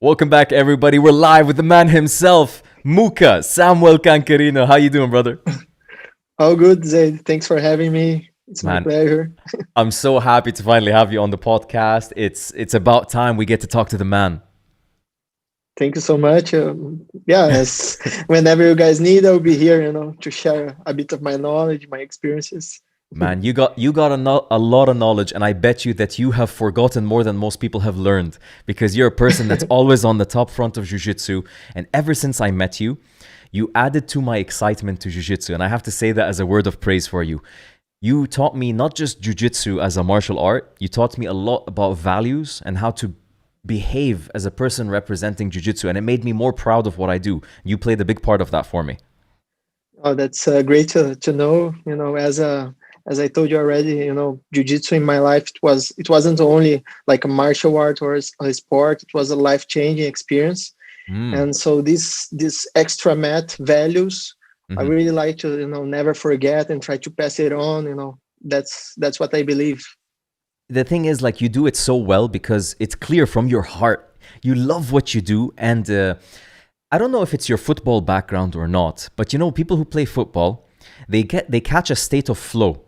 Welcome back, everybody. We're live with the man himself, Muka, Samuel Canquerino. How you doing, brother? All good, Zaid. Thanks for having me. It's my Man, pleasure. I'm so happy to finally have you on the podcast. It's about time we get to talk to the man. Thank you so much. Whenever you guys need, I'll be here, to share a bit of my knowledge, my experiences. Man, you got a lot of knowledge, and I bet you that you have forgotten more than most people have learned because you're a person that's always on the top front of jiu-jitsu. And ever since I met you, you added to my excitement to jiu-jitsu, and I have to say that as a word of praise for you. You taught me not just jiu-jitsu as a martial art, you taught me a lot about values and how to behave as a person representing jiu-jitsu, and it made me more proud of what I do. You played a big part of that for me. Oh, that's great to know. As I told you already, jujitsu in my life it wasn't only like a martial art or a sport. It was a life changing experience. Mm. And so these extra mat values, I Mhm. really like to never forget and try to pass it on. That's what I believe. The thing is, like, you do it so well because it's clear from your heart. You love what you do, and I don't know if it's your football background or not, but people who play football, they catch a state of flow.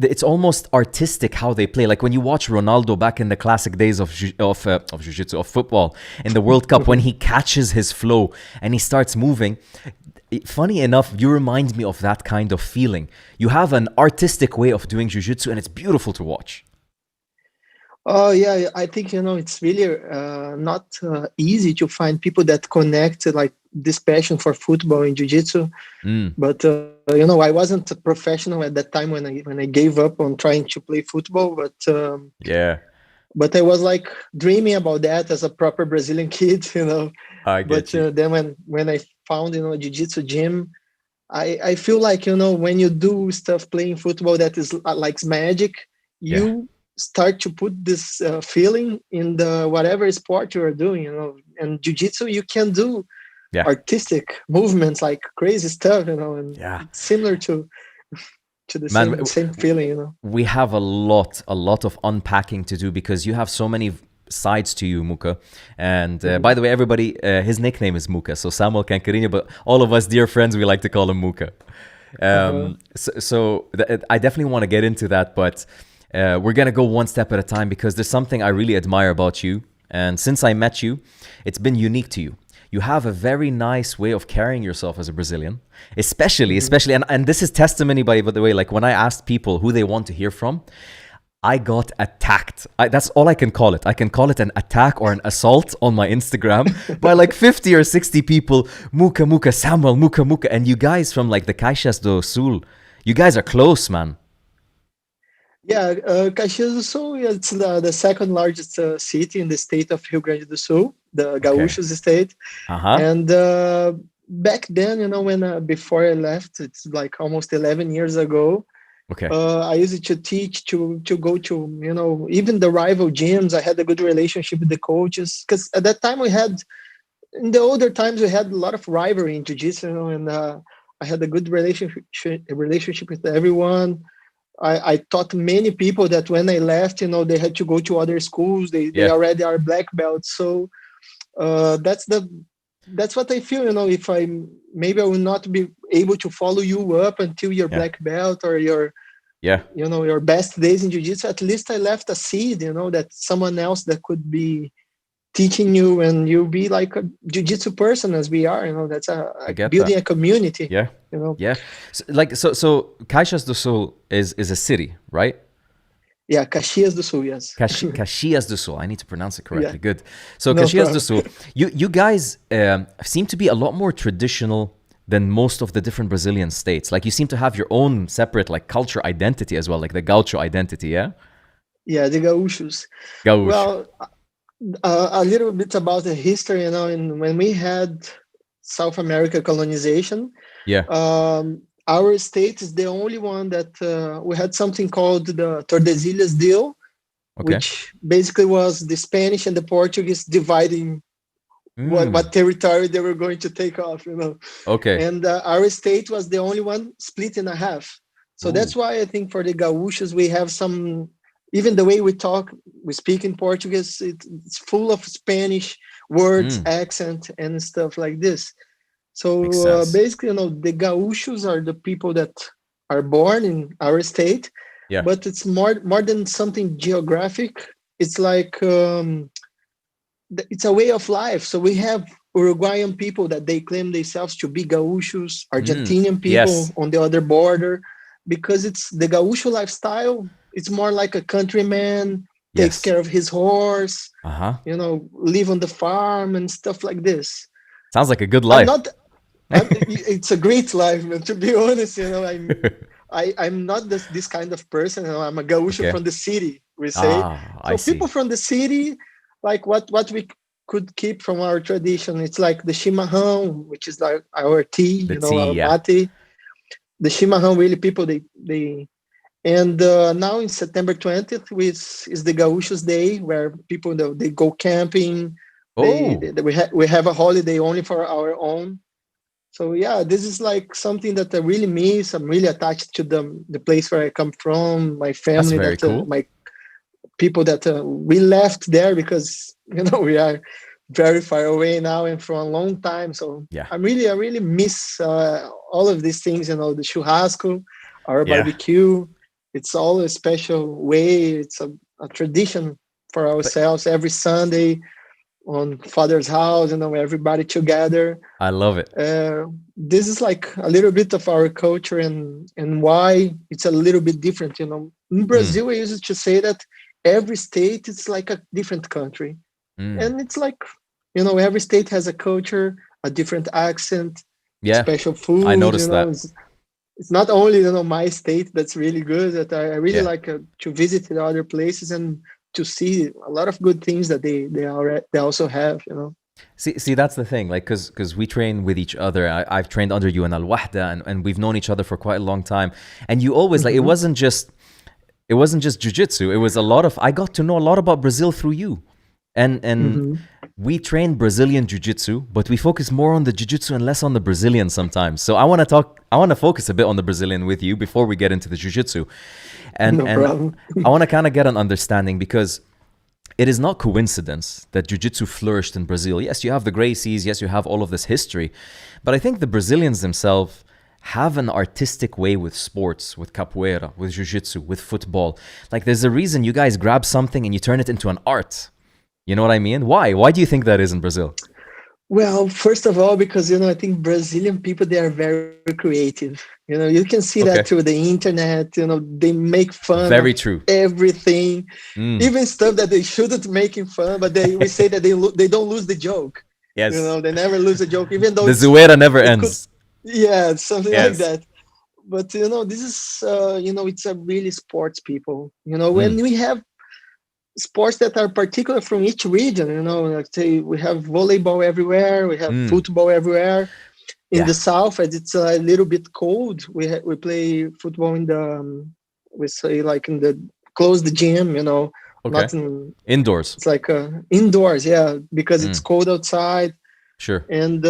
It's almost artistic how they play. Like when you watch Ronaldo back in the classic days of jiu-jitsu, of football in the World Cup, when he catches his flow and he starts moving. Funny enough, you remind me of that kind of feeling. You have an artistic way of doing jiu-jitsu, and it's beautiful to watch. Oh yeah, I think it's really not easy to find people that connect like this passion for football and jiu-jitsu. Mm, But I wasn't a professional at that time when I gave up on trying to play football. yeah, But I was like dreaming about that as a proper Brazilian kid. I But get you. then when I found a jiu-jitsu gym, I feel like when you do stuff playing football that is like magic, Yeah, you start to put this feeling in the whatever sport you are doing. And jiu-jitsu you can do yeah, artistic movements like crazy stuff. And yeah. it's similar to the Man, same feeling. we have a lot of unpacking to do because you have so many sides to you, Muka. And by Mhm. the way, everybody, his nickname is Muka. So Samuel Canquerino, but all of us dear friends, we like to call him Muka. Uh-huh. I definitely want to get into that, but we're going to go one step at a time because there's something I really admire about you. And since I met you, it's been unique to you. You have a very nice way of carrying yourself as a Brazilian, Mhm. especially, and this is testimony, by the way, like when I asked people who they want to hear from, I got attacked. That's all I can call it. I can call it an attack or an assault on my Instagram by like 50 or 60 people. Muka, Muka, Samuel, Muka, Muka. And you guys from like the Caixas do Sul, you guys are close, man. Yeah, Caxias do Sul, yeah, it's the second largest city in the state of Rio Grande do Sul, the Okay. Gaúchos state. Uh-huh. And back then, when before I left, it's like almost 11 years ago. Okay. I used to teach to go to even the rival gyms. I had a good relationship with the coaches because at that time we had in the older times we had a lot of rivalry in jiu-jitsu, and I had a good relationship with everyone. I taught many people that when I left, they had to go to other schools. They Yeah. already are black belts. So that's what I feel. If I maybe I will not be able to follow you up until your Yeah. black belt or Yeah. your best days in jiu-jitsu. At least I left a seed, that someone else that could be teaching you, and you'll be like a jiu-jitsu person as we are. That's I a get building that. a community. Yeah. You know, Yeah. So Caixas do Sul is a city, right? yeah, Caxias do Sul, yes. Caxias do Sul. I need to pronounce it Yeah, correctly. Good. So no Caxias do problem. Sul. You guys seem to be a lot more traditional than most of the different Brazilian states. Like you seem to have your own separate like culture identity as well, like the Gaucho identity. Yeah. Yeah, the Gaúchos. Gaúcho. Well, a little bit about the history, and when we had South America colonization, Yeah. our state is the only one that we had something called the Tordesilhas deal, Okay. which basically was the Spanish and the Portuguese dividing Mm. what territory they were going to take off. Okay. And our state was the only one split in a half. So Ooh. that's why I think for the Gaúchos we have some. Even the way we talk, we speak in Portuguese, it's full of Spanish words, Mm, accent, and stuff like this. makes So sense. basically, the gauchos are the people that are born in our state, Yeah. but it's more than something geographic. It's like it's a way of life. So we have Uruguayan people that they claim themselves to be gauchos, Mm, Argentinian people yes. on the other border, because it's the gaucho lifestyle. It's more like a countryman takes Yes. care of his horse, Uh-huh. live on the farm and stuff like this. Sounds like a good I'm life. not. It's a great life, man. To be honest, I'm not this kind of person. I'm a gaucho Okay. from the city, we say. Ah, I So people see. from the city, like what we could keep from our tradition, it's like the chimarrão, which is like our tea, The tea, our yeah. mate. The chimarrão, really, people they and now in September 20th, which is the Gauchos Day, where people they go camping. Oh, We have a holiday only for our own. So yeah, this is like something that I really miss. I'm really attached to the place where I come from, my that's family, very that cool. my people that we left there because we are very far away now and for a long time. So Yeah. I really miss all of these things. The churrasco, our Yeah. barbecue. It's all a special way. It's a tradition for But ourselves every Sunday on Father's house. Everybody together. I love it. This is like a little bit of our culture and why it's a little bit different. In Mm, Brazil, I used to say that every state is like a different country, mm. and it's like every state has a culture, a different accent, Yeah, special I food. noticed that. It's not only my state that's really good. That I really Yeah. like to visit the other places and to see a lot of good things that they also have. See, that's the thing. Like, cause we train with each other. I've trained under you in Al Wahda, and we've known each other for quite a long time. And you always like Hmm. it wasn't just jujitsu. It was a lot of I got to know a lot about Brazil through you, and Hmm. we train Brazilian jiu-jitsu, but we focus more on the jiu-jitsu and less on the Brazilian sometimes. So I want to focus a bit on the Brazilian with you before we get into the jiu-jitsu. No And problem. I want to kind of get an understanding because it is not coincidence that jiu-jitsu flourished in Brazil. Yes, you have the Gracies, yes, you have all of this history, but I think the Brazilians themselves have an artistic way with sports, with capoeira, with jiu-jitsu, with football. Like there's a reason you guys grab something and you turn it into an art. You know what I mean? Why? Why do you think that is in Brazil? Well, first of all, because I think Brazilian people they are very creative. You can see that through Okay. the internet. They make fun of Very true. everything, Mm. even stuff that they shouldn't making fun. But we say that they don't lose the joke. Yes. They never lose a joke, even though The Zuera never it could, ends. yeah, something like Yes. that. But this is it's a really sports people. When Mm. we have sports that are particular from each region. Like say we have volleyball everywhere, we have Mm. football everywhere. In Yeah. the south, as it's a little bit cold, we play football in the we say like in the closed gym. Okay. Not in. Indoors. It's like indoors, yeah, because it's Mm. cold outside. Sure. And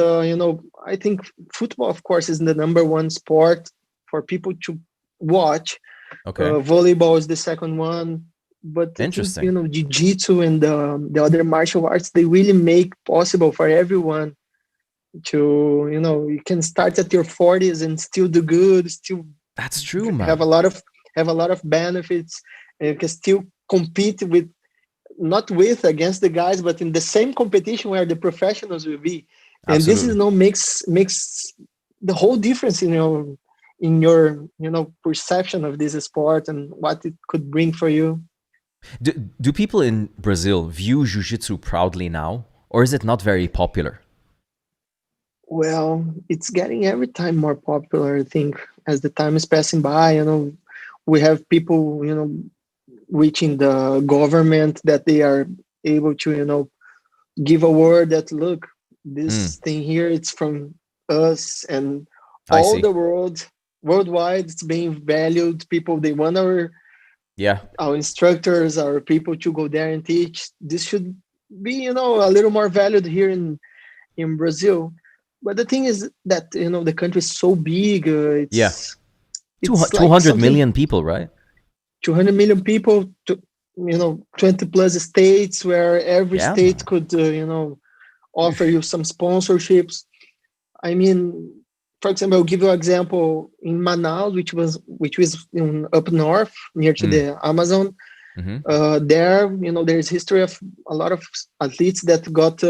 I think football, of course, is the number one sport for people to watch. Okay. Volleyball is the second one, but I think Interesting. jiu-jitsu and the other martial arts they really make possible for everyone to you can start at your 40s and still do good, still That's true, have a man. lot of benefits, and you can still compete with not with against the guys, but in the same competition where the professionals will be. And this is Absolutely. makes the whole difference in your perception of this sport and what it could bring for you. Do people in Brazil view jiu-jitsu proudly now, or is it not very popular? Well, it's getting every time more popular, I think, as the time is passing by. We have people reaching the government that they are able to give a word that look, Mm. this thing here it's from us, and I all see. the worldwide it's being valued. People they want Yeah. our instructors, our people to go there and teach. This should be a little more valued here in Brazil. But the thing is that the country is so big. Yeah. It's like 200 something million people, right? 200 million people. 20 plus states where every Yeah, state could offer you some sponsorships. I mean, for example, I'll give you an example in Manaus, which was up north near to mm, the Amazon. hmm, There, there's history of a lot of athletes that got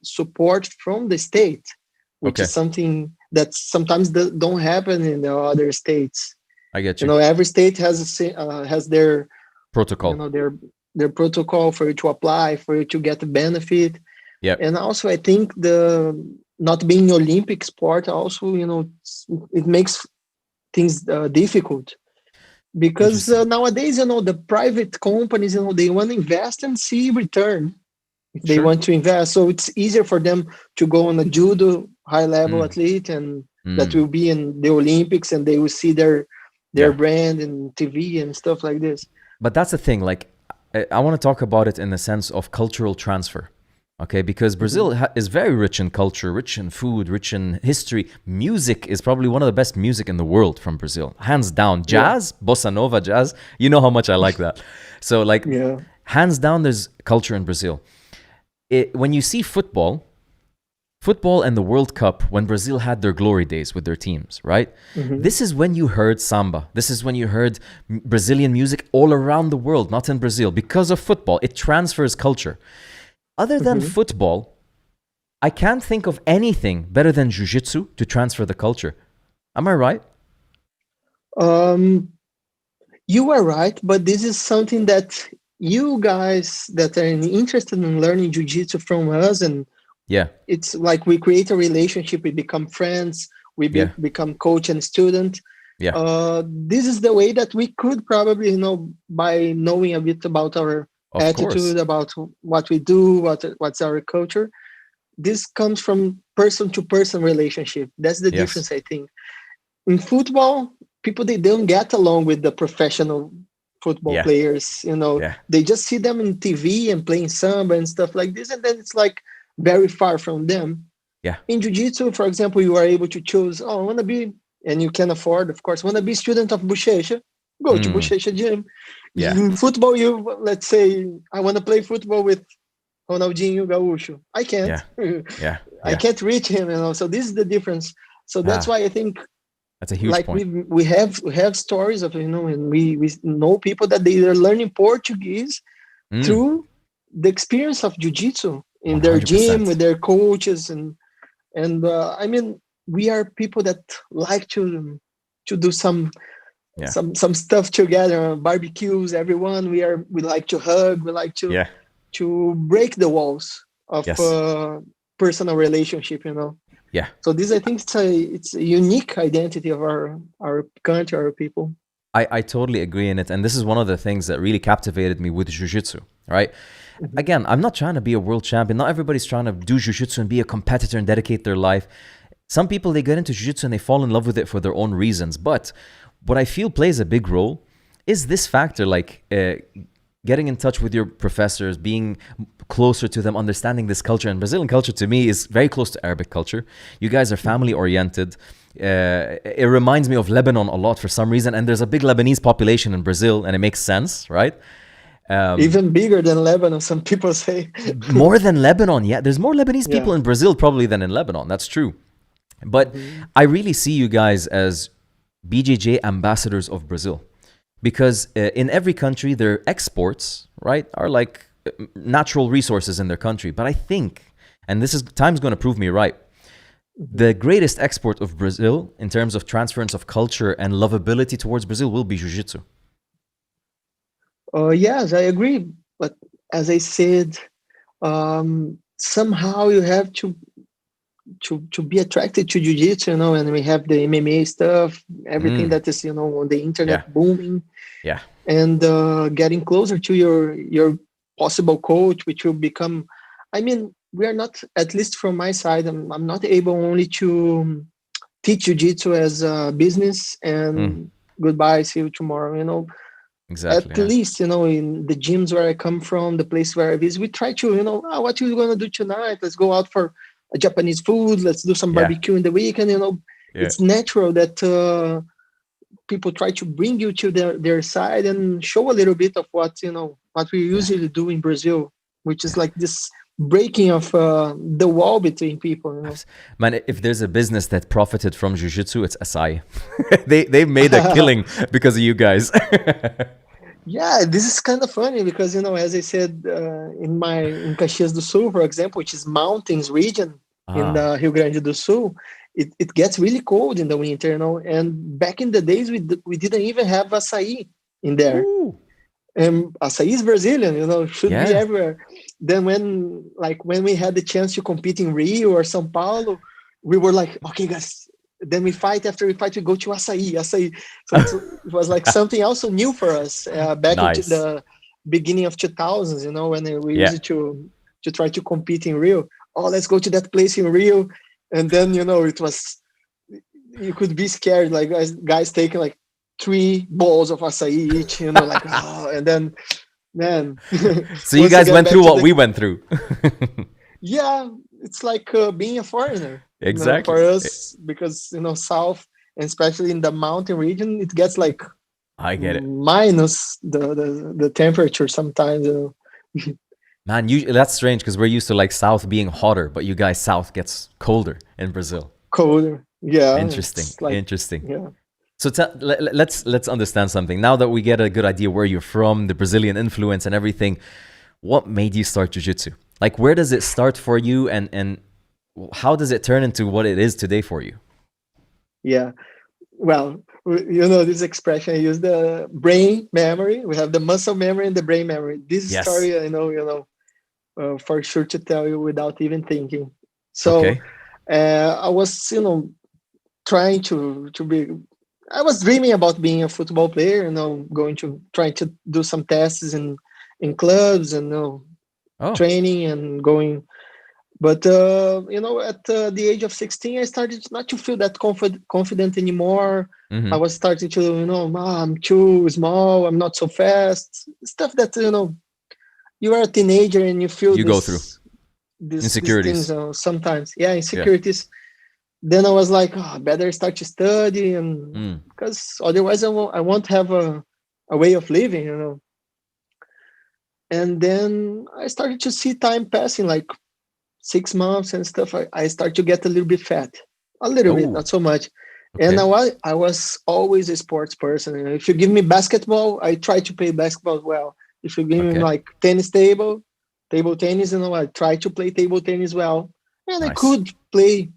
support from the state, which okay, is something that sometimes don't happen in the other states. I get you. Every state has their you Protocol. know their their protocol for you to apply, for you to get the benefit. Yep. And also I think the not being Olympic sport also, it makes things difficult, because Interesting. nowadays, the private companies, they want to invest and see return if they Sure. want to invest. So it's easier for them to go on a judo high level Mm, athlete, and that mm, will be in the Olympics, and they will see their yeah. brand in TV and stuff like this. But that's the thing. Like, I want to talk about it in the sense of cultural transfer. Okay, because Mhm. Brazil is very rich in culture, rich in food, rich in history. Music is probably one of the best music in the world from Brazil, hands down. Yeah, Jazz, bossa nova, jazz. You know how much I like that. So, like, yeah. hands down, there's culture in Brazil. When you see football and the World Cup, when Brazil had their glory days with their teams, right? Hmm. This is when you heard samba. This is when you heard Brazilian music all around the world, not in Brazil, because of football. It transfers culture. Other than Hmm. football, I can't think of anything better than jiu-jitsu to transfer the culture. Am I right? Um, you are right, but this is something that you guys that are interested in learning jiu-jitsu from us, and Yeah, it's like we create a relationship, we become friends, we yeah, become coach and student. yeah. This is the way that we could probably, by knowing a bit about our Of course. attitude, about what we do, what's our culture. This comes from person to person relationship. That's the Yes. difference, I think. In football, people, they don't get along with the professional football Yeah, players. yeah, They just see them in TV and playing samba and stuff like this, and then it's like very far from them. yeah, In jiu-jitsu, for example, you are able to choose, I want to be, and you can afford, of course, want to be student of Bochecha, go to mm, Bochecha gym. yeah, In football, let's say I want to play football with Ronaldinho Gaúcho. I can't. yeah, yeah, I yeah. can't reach him. So this is the difference. So that's Ah, why I think, that's a huge like, point. we have stories of, and we know people that they are learning Portuguese Mm, through the experience of jiu-jitsu in their gym 100%. with their coaches. And I mean, we are people that like to do some Yeah, some stuff together, barbecues. Everyone, we like to hug. We like to yeah, break the walls of yes, personal relationship. yeah. So this, I think, it's a unique identity of our country, our people. I totally agree in it. And this is one of the things that really captivated me with jiu-jitsu, right? Mhm. Again, I'm not trying to be a world champion. Not everybody's trying to do jiu-jitsu and be a competitor and dedicate their life. Some people, they get into jiu-jitsu and they fall in love with it for their own reasons. But what I feel plays a big role is this factor, like getting in touch with your professors, being closer to them, understanding this culture. And Brazilian culture to me is very close to Arabic culture. You guys are family Mhm. oriented. It reminds me of Lebanon a lot for some reason. And there's a big Lebanese population in Brazil, and it makes sense, right? Um, Even bigger than Lebanon, some people say. More than Lebanon, yeah. There's more Lebanese Yeah. people in Brazil probably than in Lebanon. That's true. But Mhm. I really see you guys as BJJ ambassadors of Brazil because in every country, their exports, right, are like natural resources in their country. But I think, and this is time's going to prove me right, Mhm. the greatest export of Brazil in terms of transference of culture and lovability towards Brazil will be jiu-jitsu. Yes, I agree. But as I said, somehow you have to be attracted to jiu-jitsu, and we have the MMA stuff, everything Mm, that is, on the yeah, internet booming, yeah, and getting closer to your possible coach, which will become. I mean, we are not, at least from my side, I'm not able only to teach jiu-jitsu as a business mm, and goodbye, see you tomorrow. exactly, At yeah, least, in the gyms where I come from, the place where I visit, we try to, what you gonna do tonight? Let's go out for a Japanese food. Let's do some yeah, barbecue in the weekend. yeah, It's natural that people try to bring you to their side and show a little bit of what what we Yeah. usually do in Brazil, which is like this breaking of the wall between people. Man, if there's a business that profited from jiu-jitsu, it's Asai. They made a killing because of you guys. Yeah, this is kind of funny because as I said, in Caxias do Sul, for example, which is mountains region in Ah. Rio Grande do Sul, it gets really cold in the winter, And back in the days, we didn't even have açaí in there. Ooh. And açaí is Brazilian, should be Yeah. everywhere. Then when we had the chance to compete in Rio or São Paulo, we were like, okay, guys. Then we fight. After we fight, we go to açaí. So it was like something also new for us back into Nice. the beginning of 2000s. When we Yeah. used to try to compete in Rio. Oh, let's go to that place in Rio, and then it was, you could be scared, like guys taking like 3 balls of açaí each. Like and then man. So you guys went through what we went through. Yeah, it's like being a foreigner. Exactly. For us, because south, and especially in the mountain region, it gets like I get it. minus the temperature sometimes. Man, that's strange because we're used to like south being hotter, but you guys south gets colder in Brazil. Colder, yeah. Interesting. Like, interesting. Yeah. So let's understand something. Now that we get a good idea where you're from, the Brazilian influence and everything, what made you start jiu-jitsu? Like, where does it start for you, and how does it turn into what it is today for you? Yeah. Well, this expression, I use the brain memory. We have the muscle memory and the brain memory. This story, I know, for sure to tell you without even thinking. So okay. I was, trying to be. I was dreaming about being a football player, trying to do some tests in clubs and training and going. But at the age of 16, I started not to feel that confident anymore. Mm-hmm. I was starting to, I'm too small, I'm not so fast. Stuff that you are a teenager and you feel you go through these insecurities. things sometimes. Yeah, insecurities. Yeah. Then I was like, I better start to study, and because otherwise I won't have a way of living. And then I started to see time passing, like 6 months and stuff. I started to get a little bit fat, a little bit, not so much. Okay. And I was always a sports person. If you give me basketball, I try to play basketball well. If you give me like tennis table tennis, I try to play table tennis well, and I could play,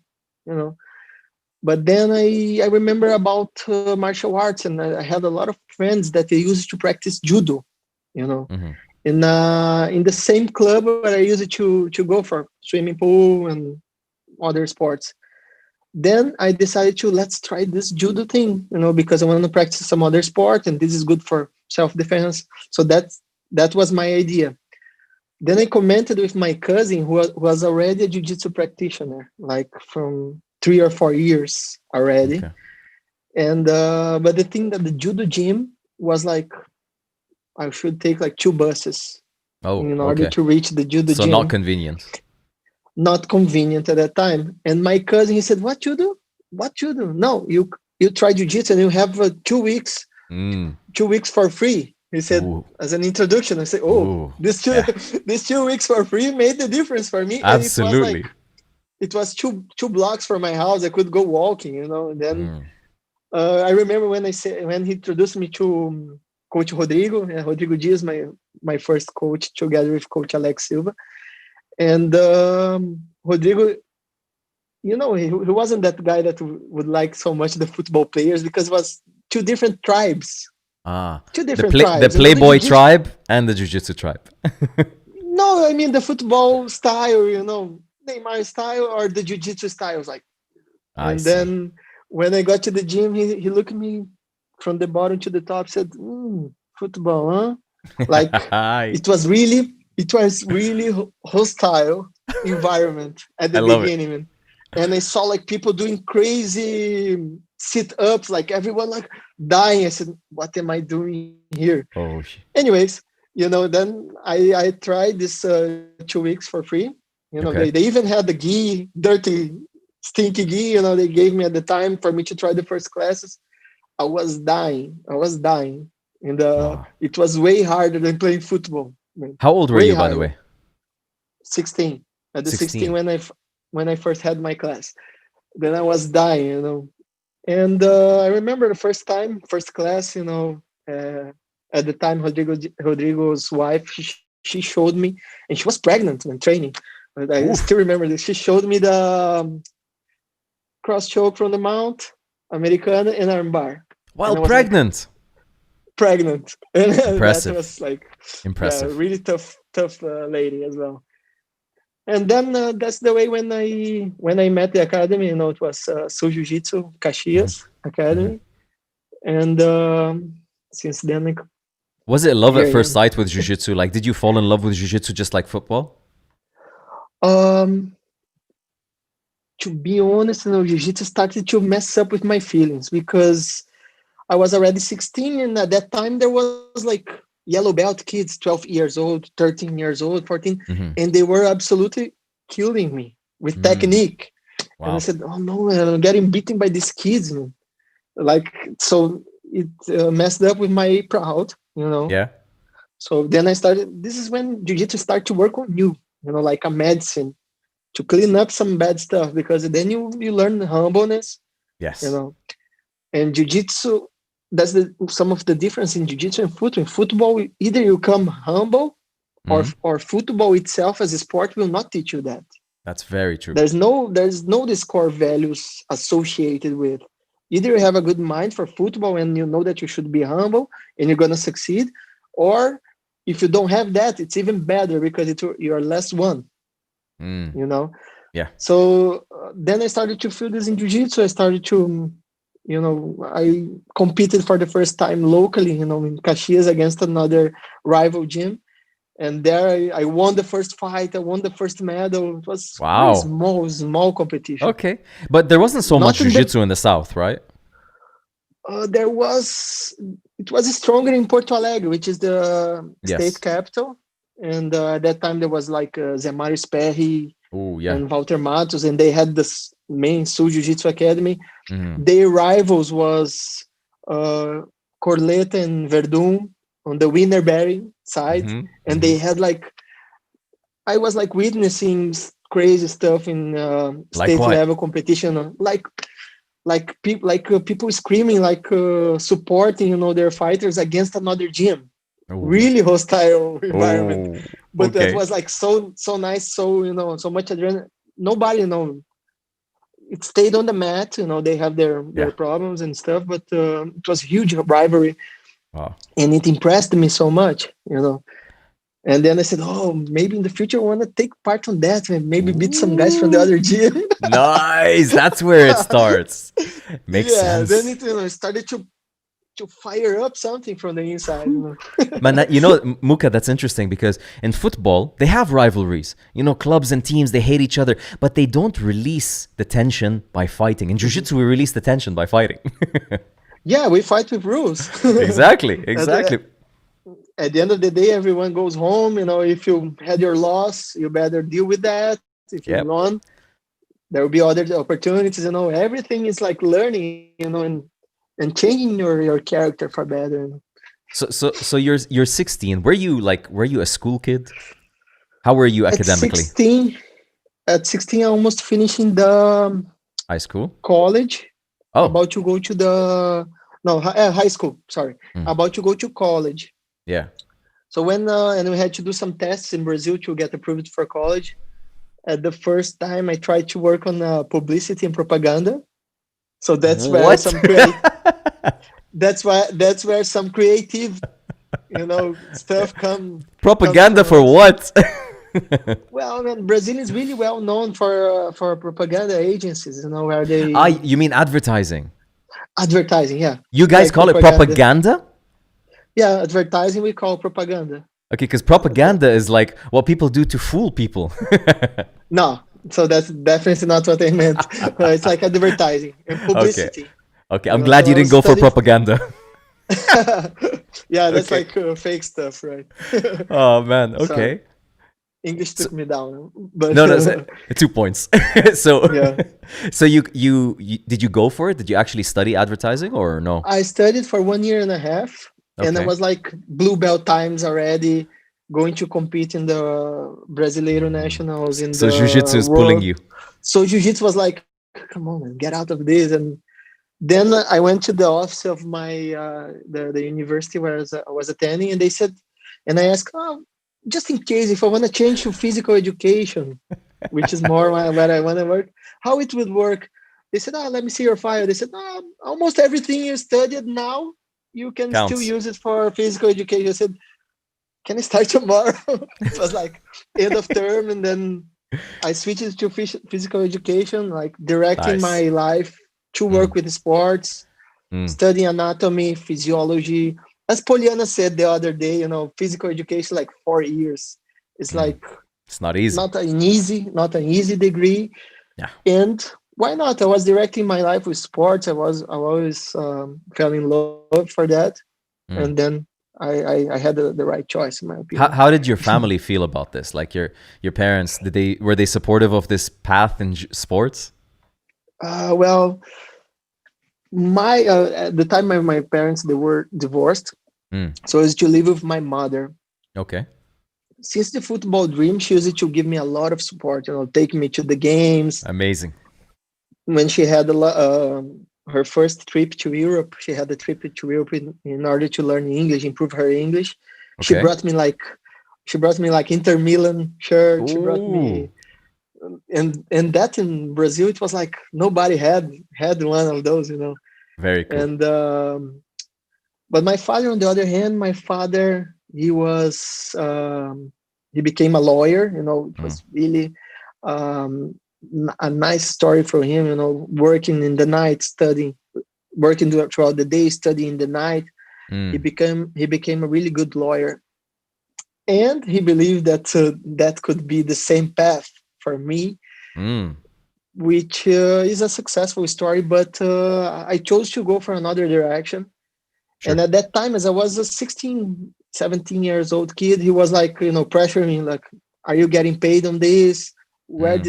But then I remember about martial arts, and I had a lot of friends that they used to practice judo, in the same club where I used to go for swimming pool and other sports. Then I decided to let's try this judo thing, because I want to practice some other sport, and this is good for self-defense. So that was my idea. Then I commented with my cousin who was already a jiu-jitsu practitioner, like from 3 or 4 years already. Okay. And but the thing that the judo gym was like, I should take like 2 buses in order to reach the judo gym. So not convenient. Not convenient at that time. And my cousin, he said, "What you do? What you do? No, you try jiu-jitsu and you have 2 weeks, 2 weeks for free." He said, as an introduction. I said, this 2 weeks for free made the difference for me. Absolutely. And it was 2 blocks from my house. I could go walking, And then I remember when he introduced me to Coach Rodrigo. Rodrigo Diaz, my first coach, together with Coach Alex Silva. And Rodrigo, he wasn't that guy that would like so much the football players, because it was 2 different tribes. 2 different tribes. The Playboy tribe and the Jiu-Jitsu tribe. No, I mean the football style, Neymar style, or the Jiu-Jitsu styles. Then when I got to the gym, he looked at me from the bottom to the top, said, "Football, huh?" Like it was really hostile environment at the beginning. And I saw like people doing crazy sit-ups, like everyone like dying. I said, "What am I doing here?" Anyways, then I tried this 2 weeks for free. They even had the gi, dirty, stinky gi. They gave me at the time for me to try the first classes. I was dying. I was dying. And Wow. it was way harder than playing football. Man. How old were Way you, by the harder. way? 16. At the 16 16. when I first had my class. Then I was dying, And I remember the first class, at the time Rodrigo's wife, she showed me, and she was pregnant when training. But I Oof. still remember this. She showed me the cross choke from the mount, Americana, and armbar. And While I was like, pregnant. pregnant. And that Impressive. was like, yeah, Impressive. really tough lady as well. And then that's the way when I met the academy. It was JiuJitsu Mhm. Caxias Mhm. Academy, and since then, Was it love here at I first am. sight with jiu-jitsu? Like, did you fall in love with jiu-jitsu just like football? Um, to be honest, Jiu-Jitsu started to mess up with my feelings because I was already 16, and at that time there was like yellow belt kids, 12 years old, 13 years old, 14, Hmm. and they were absolutely killing me with Mm. technique. And I Wow. said, "Oh no, man, I'm getting beaten by these kids." Man. Like, so it messed up with my proud. Yeah. So then I started. This is when jiu-jitsu started to work on you, like a medicine to clean up some bad stuff, because then you learn humbleness, you Yes. know and jiu-jitsu, that's some of the difference in jiu-jitsu and football. In football, either you come humble, or Hmm. or football itself as a sport will not teach you that. That's very true. There's no these core values associated with. Either you have a good mind for football and you know that you should be humble and you're gonna succeed, or if you don't have that, it's even better because you're less one. Mm. You know. Yeah. So then I started to feel this in jiu-jitsu. I started to, I competed for the first time locally, in Caxias against another rival gym. And there I won the first fight. I won the first medal. It was very Wow. small competition. Okay. But there wasn't so much Not in the, jiu-jitsu in the South, right? there was, it was stronger in Porto Alegre, which is the state Yes. capital. And at that time there was like Zé Mário Sperry Oh, yeah. and Walter Matos, and they had this main Sul Jiu-Jitsu Academy. Hmm. Their rivals was uh, Corleta and Verdun on the winner bearing side, Hmm. and Hmm. they had like, I was like witnessing crazy stuff in Like state what? level competition, people screaming, like supporting their fighters against another gym. Oh. Really hostile environment, Oh. but that Okay. was like so nice, so so much adrenaline. Nobody it stayed on the mat. They have their Yeah. problems and stuff, but it was a huge rivalry, Wow. and it impressed me so much. And then I said, oh, maybe in the future I want to take part on that and maybe beat some guys from the Ooh. other gym. Nice. That's where it starts. Makes Yeah, then sense. it started to fire up something from the inside. Man, Muka, that's interesting because in football, they have rivalries. Clubs and teams, they hate each other, but they don't release the tension by fighting. In jiu-jitsu, we release the tension by fighting. Yeah, we fight with rules. Exactly, at, the, exactly. at the end of the day, everyone goes home. If you had your loss, you better deal with that. If you Yep. won, there will be other opportunities. Everything is like learning, and changing your character for better. So you're 16. Were you a school kid? How were you At academically? 16, I almost finishing the High school? college, Oh, about to go to the no high school. Sorry, mm, about to go to college. yeah. So when and we had to do some tests in Brazil to get approved for college. At the first time, I tried to work on publicity and propaganda. So that's where What? some that's where some creative, stuff comes Propaganda from. for what? Well, man, Brazil is really well known for propaganda agencies. Where they You mean advertising? advertising. Yeah, You guys like call it propaganda. propaganda? Yeah, advertising we call propaganda. Okay, because propaganda is like what people do to fool people. No, so that's definitely not what I meant. It's like advertising and Okay. publicity. Okay, I'm glad So you I didn't was go for studying. propaganda. Yeah, that's Okay. like fake stuff, right? Oh man, Sorry. okay. English So, took me down, but no, no, 2 points. So, yeah. so you did you go for it? Did you actually study advertising or no? I studied for 1 year and a half, and I Okay. was like blue belt times already, going to compete in the Brasileiro Nationals in So the jiu-jitsu is pulling world. you. So jiu-jitsu was like, come on, man, get out of this. And then I went to the office of my the university where I was attending, and they said, and I asked, oh, just in case if I want to change to physical education, which is more where I want to work, how it would work. They said, oh, let me see your file. They said, no, almost everything you studied now, you can still Counts. use it for physical education. I said, can I start tomorrow? It was like end of term, and then I switched to physical education, like directing my Nice. life to Mm, work with sports, mm, study anatomy, physiology. As Poliana said the other day, physical education like 4 years. It's mm. like It's not easy. not an easy degree. Yeah. And why not? I was directing my life with sports. I always fell in love for that, and Mm. then I had the right choice in my How opinion. how did your family feel about this? Like your parents, were they supportive of this path in sports? Well, my at the time my parents they were divorced, Mm. so I was to live with my mother. Okay. Since the football dream, she used to give me a lot of support. Take me to the games. Amazing. When she had her first trip to Europe, she had a trip to Europe in order to learn English, improve her English. She Okay. brought me like Inter Milan shirt. She brought Ooh. me, and that in Brazil it was like nobody had one of those. Very cool. And but my father, on the other hand, my father he became a lawyer. It Mm. was really um, a nice story for him. Working in the night, studying, working throughout the day, studying in the night. He Mm. became a really good lawyer, and he believed that that could be the same path for me, Mm. which is a successful story. But I chose to go for another direction. And Sure. at that time, as I was a 16, 17 years old kid, he was like, pressuring me, like, are you getting paid on this? Where Mm.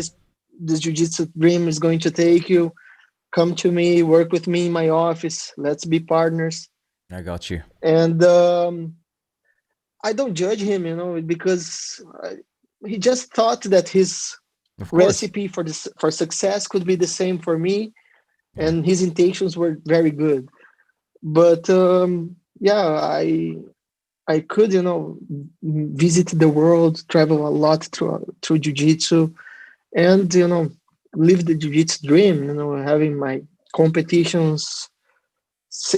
this jiu-jitsu dream is going to take you? Come to me, work with me in my office. Let's be partners. I got you. And I don't judge him, because he just thought that his Of course. recipe for success could be the same for me, Yeah. and his intentions were very good. But yeah, I could, visit the world, travel a lot through jiu-jitsu, and live the jiu-jitsu dream. Having my competitions,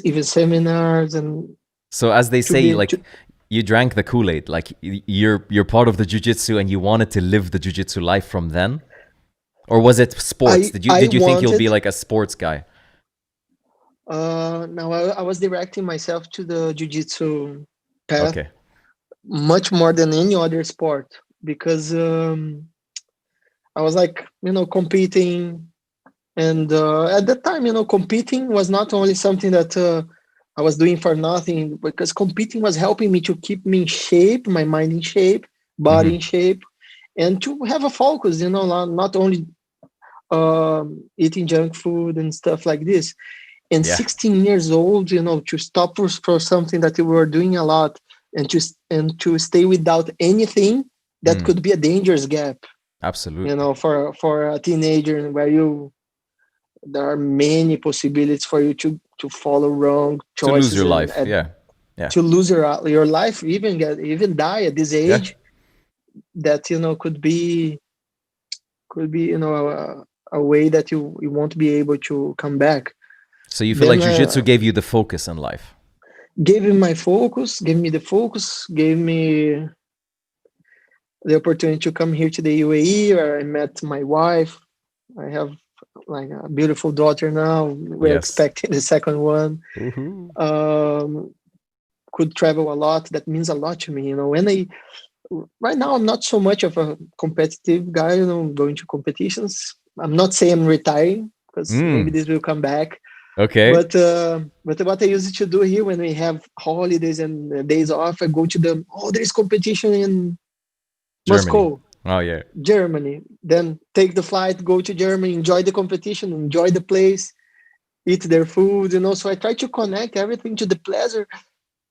even seminars, and So as they to say, be like you drank the Kool-Aid, like you're part of the jiu-jitsu and you wanted to live the jiu-jitsu life from then? Or was it sports? Did you I did you think you'll be wanted. like a sports guy? Now I was directing myself to the jiu-jitsu path Okay. much more than any other sport, because I was like, competing. And at that time, competing was not only something that I was doing for nothing, because competing was helping me to keep me in shape, my mind in shape, body Mm-hmm. in shape, and to have a focus, not only eating junk food and stuff like this. And Yeah. 16 years old, to stop for something that you were doing a lot, and to stay without anything, that Mm. could be a dangerous gap, Absolutely. for a teenager, where there are many possibilities for you to follow wrong To lose choices, your and life. Yeah. Yeah. to lose your life, even die at this Yeah. age. That could be a way that you won't be able to come back. So you feel like Then jiu-jitsu gave you the focus in life. gave me the focus, gave me the opportunity to come here to the UAE, where I met my wife. I have like a beautiful daughter now. We're Yes. expecting the second one. Woohoo. um, could travel a lot. That means a lot to me. And right now I'm not so much of a competitive guy. Going to competitions. I'm not saying I'm retiring, because maybe Mm. this will come back. Okay. But what I used to do here when we have holidays and days off, I go to there's competition in Germany. Moscow. Oh yeah. Germany. Then take the flight, go to Germany, enjoy the competition, enjoy the place, eat their food, So I try to connect everything to the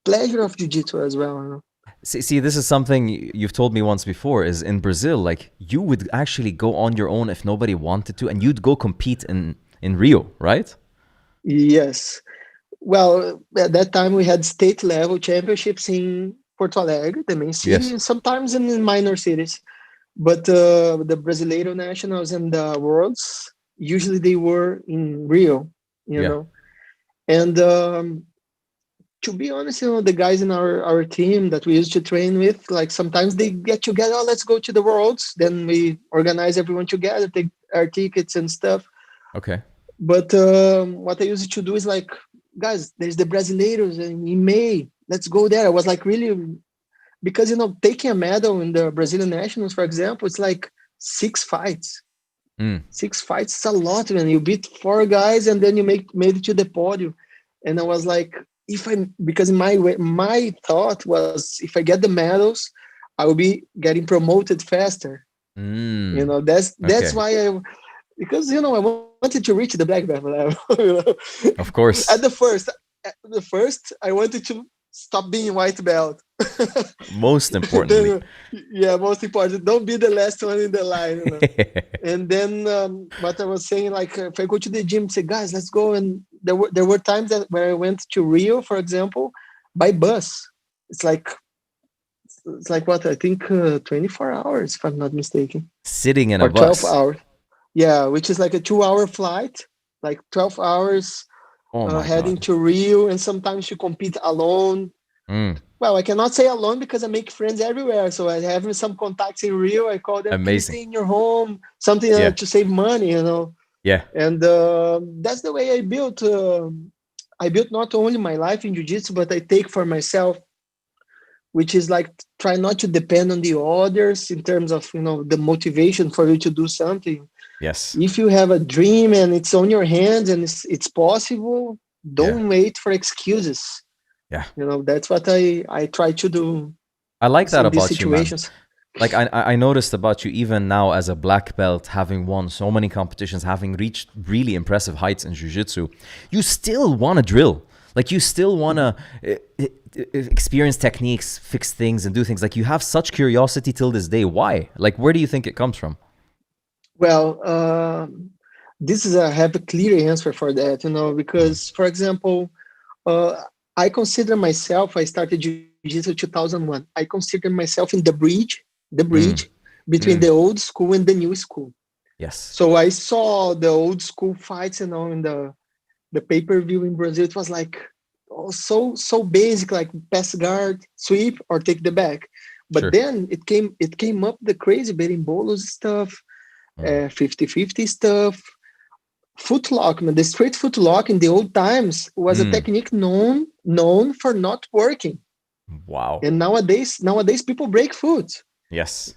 pleasure of jiu-jitsu as well. See, this is something you've told me once before. Is in Brazil, like you would actually go on your own if nobody wanted to, and you'd go compete in Rio, right? Yes. Well, at that time we had state level championships in Porto Alegre, the main city, Yes. and sometimes in minor cities. But the Brasileiro nationals and the worlds, usually they were in Rio, you Yeah. know. And to be honest, the guys in our team that we used to train with, like sometimes they get together, oh, let's go to the worlds. Then we organize everyone together, take our tickets and stuff. Okay. But what I used to do is like, guys, there's the Brasileiros in May. Let's go there. I was like really, because taking a medal in the Brazilian nationals, for example, it's like 6 fights. 6 fights is a lot, man. You beat 4 guys and then you made it to the podium. And I was like, because my thought was, if I get the medals, I will be getting promoted faster. That's Okay. why because I wanted to reach the black belt level. Of course. At the first, I wanted to stop being white belt. Most importantly. Yeah, most important. Don't be the last one in the line. And then what I was saying, like if I go to the gym, say, guys, let's go. And there were times where I went to Rio, for example, by bus. It's like what I think 24 hours, if I'm not mistaken. Sitting in or a bus. 12 hours. Yeah, which is like a 2-hour flight, like 12 hours heading to Rio, and sometimes you compete alone. Well, I cannot say alone because I make friends everywhere. So I have some contacts in Rio. I call them, amazing, stay in your home, something to save money, Yeah. And that's the way I built. I built not only my life in jiu-jitsu, but I take for myself, which is like try not to depend on the others in terms of the motivation for you to do something. Yes. If you have a dream and it's on your hands and it's possible, don't wait for excuses. Yeah. That's what I try to do. I like that about you, man. Like I noticed about you, even now as a black belt, having won so many competitions, having reached really impressive heights in jiu-jitsu, you still want to drill. Like you still want to experience techniques, fix things, and do things. Like you have such curiosity till this day. Why? Like where do you think it comes from? Well, I have a clear answer for that, because, for example, I consider myself, I started Jiu-Jitsu 2001. I consider myself in the bridge between the old school and the new school. Yes. So I saw the old school fights, in the pay-per-view in Brazil. It was like so basic, like pass guard, sweep, or take the back. But then it came up the crazy berimbolos stuff, 50-50 stuff, footlock. Man, the straight footlock in the old times was a technique known for not working. Wow. And nowadays people break foot. Yes.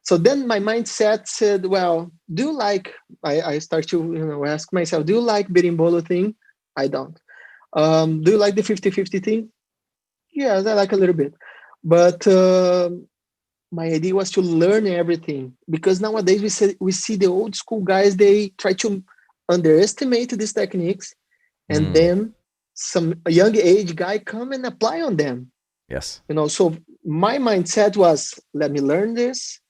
So then my mindset said, well, do you like, I start to ask myself, do you like berimbolo thing? I don't. Do you like the 50-50 thing? Yes, I like a little bit. But my idea was to learn everything, because nowadays we see the old school guys, they try to underestimate these techniques, and then a young age guy come and apply on them. Yes. So my mindset was, let me learn this,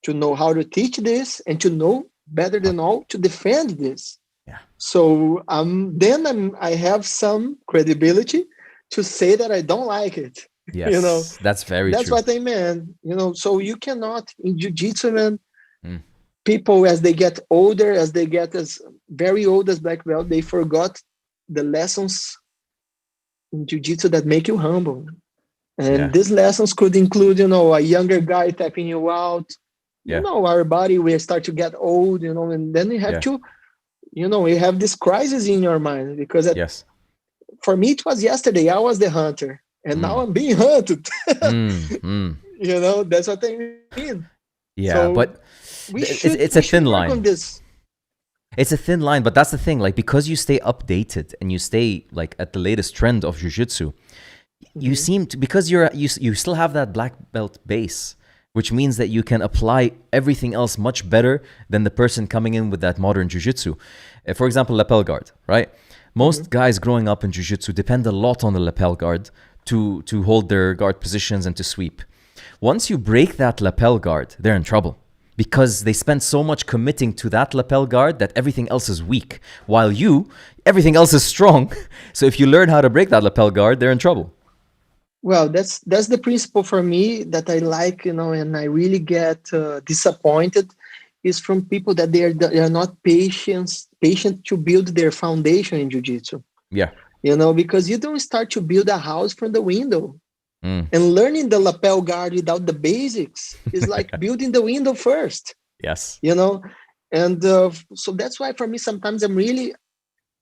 to know how to teach this, and to know better than all to defend this. Yeah. So then I have some credibility to say that I don't like it. Yes, that's very That's true. what I meant. So you cannot, in jiu-jitsu, man, people, as they get older, as they get as very old as black belt, they forgot the lessons in jiu-jitsu that make you humble. And these lessons could include, a younger guy tapping you out. Our body, we start to get old, and then you have to, you have this crisis in your mind, because for me, it was yesterday. I was the hunter, and now I'm being hunted. That's what I mean. Yeah, so but it's a thin line. On this. It's a thin line, but that's the thing. Like, because you stay updated and you stay like at the latest trend of jiu-jitsu, you seem to, because you still have that black belt base. which means that you can apply everything else much better than the person coming in with that modern jiu-jitsu. For example, lapel guard, right? Most guys growing up in jiu-jitsu depend a lot on the lapel guard to hold their guard positions and to sweep. Once you break that lapel guard, they're in trouble because they spend so much committing to that lapel guard that everything else is weak, while everything else is strong. So if you learn how to break that lapel guard, they're in trouble. Well, that's the principle for me that I like, and I really get disappointed is from people that they are not patient to build their foundation in jiu-jitsu. Yeah. Because you don't start to build a house from the window. And learning the lapel guard without the basics is like building the window first. Yes. And so that's why for me sometimes I'm really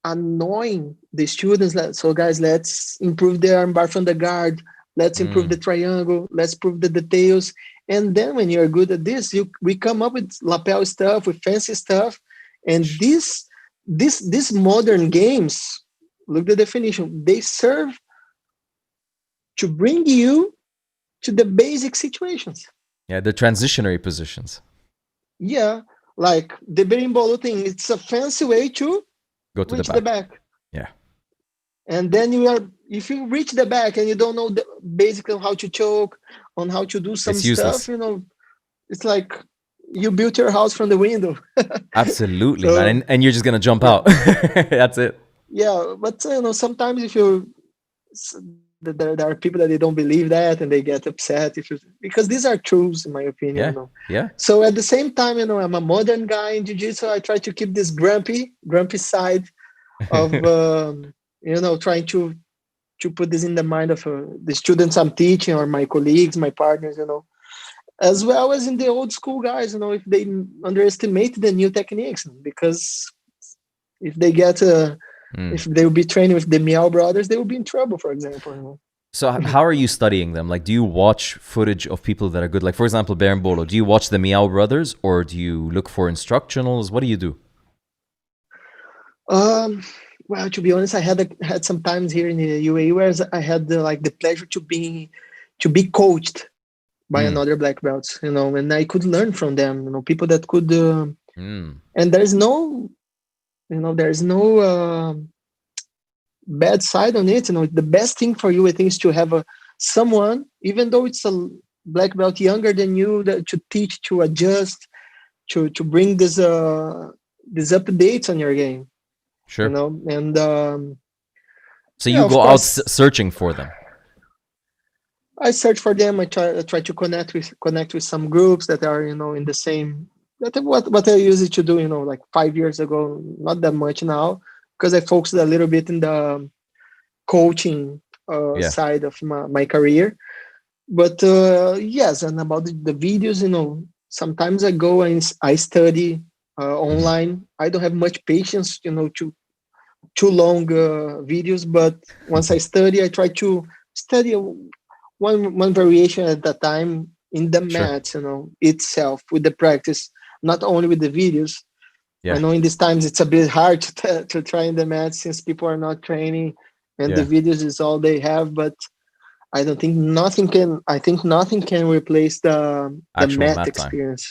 annoying the students. So guys, let's improve the armbar from the guard. Let's improve the triangle. Let's improve the details. And then when you're good at this, we come up with lapel stuff, with fancy stuff. And these modern games, look the definition, they serve to bring you to the basic situations. Yeah, the transitionary positions. Yeah, like the berimbolo thing, it's a fancy way to go to reach the back. Yeah. And then if you reach the back and you don't know basically how to choke, on how to do some stuff, it's like you built your house from the window. Absolutely, man. And you're just going to jump out. That's it. Yeah, but sometimes there are people that they don't believe that and they get upset because these are truths in my opinion. Yeah. So at the same time, I'm a modern guy in jiu-jitsu. I try to keep this grumpy side of trying to put this in the mind of the students I'm teaching or my colleagues, my partners, as well as in the old school guys, if they underestimate the new techniques, because if they get if they will be training with the Meow brothers, they will be in trouble, for example. So how are you studying them? Like, do you watch footage of people that are good? Like, for example, berimbolo, do you watch the Meow brothers or do you look for instructionals? What do you do? Well, to be honest, I had some times here in the UAE where I had the pleasure to be coached by another black belts, and I could learn from them, people that could, and there's no bad side on it. The best thing for you, I think, is to have someone, even though it's a black belt younger than you, that to teach, to adjust, to bring these updates on your game. Sure. And so you go out searching for them. I search for them. I try to connect with some groups that are in the same. What I used to do, like 5 years ago, not that much now, because I focused a little bit in the coaching side of my career. But yes, and about the videos, sometimes I go and I study online. I don't have much patience, to too long videos, but once I study, I try to study one variation at a time in the mats, itself, with the practice, not only with the videos. I know in these times it's a bit hard to try in the mats since people are not training and the videos is all they have, but I don't think nothing can replace the mat experience.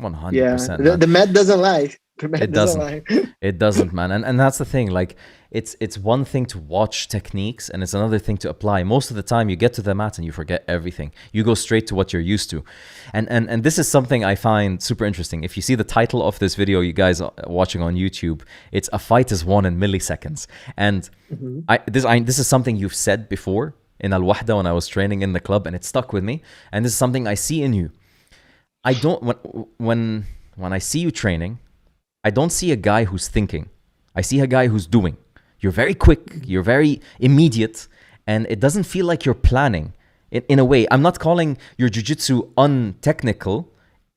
100%. Yeah, the mat doesn't lie. It doesn't. It doesn't, man. And that's the thing. Like, it's one thing to watch techniques and it's another thing to apply. Most of the time you get to the mat and you forget everything. You go straight to what you're used to. And this is something I find super interesting. If you see the title of this video, you guys are watching on YouTube, it's "A Fight is Won in Milliseconds." And this is something you've said before in Al Wahda when I was training in the club, and it stuck with me. And this is something I see in you. I don't when I see you training, I don't see a guy who's thinking. I see a guy who's doing. You're very quick. You're very immediate. And it doesn't feel like you're planning. In a way, I'm not calling your jiu-jitsu untechnical.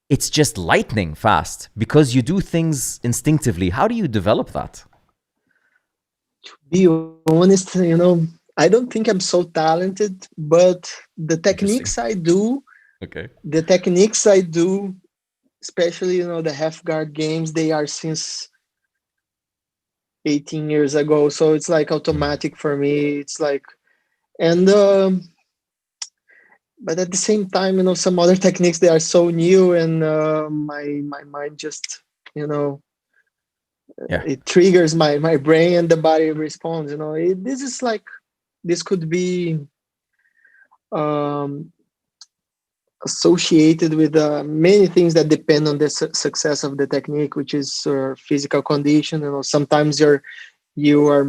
It's just lightning fast because you do things instinctively. How do you develop that? To be honest, I don't think I'm so talented, but the techniques I do, especially, the half guard games, they are since 18 years ago. So it's like automatic for me. It's like, and but at the same time, some other techniques, they are so new, and my mind just, you know Yeah. it triggers my brain, and the body responds. This is like, this could be um, associated with many things that depend on the success of the technique, which is physical condition. Sometimes you are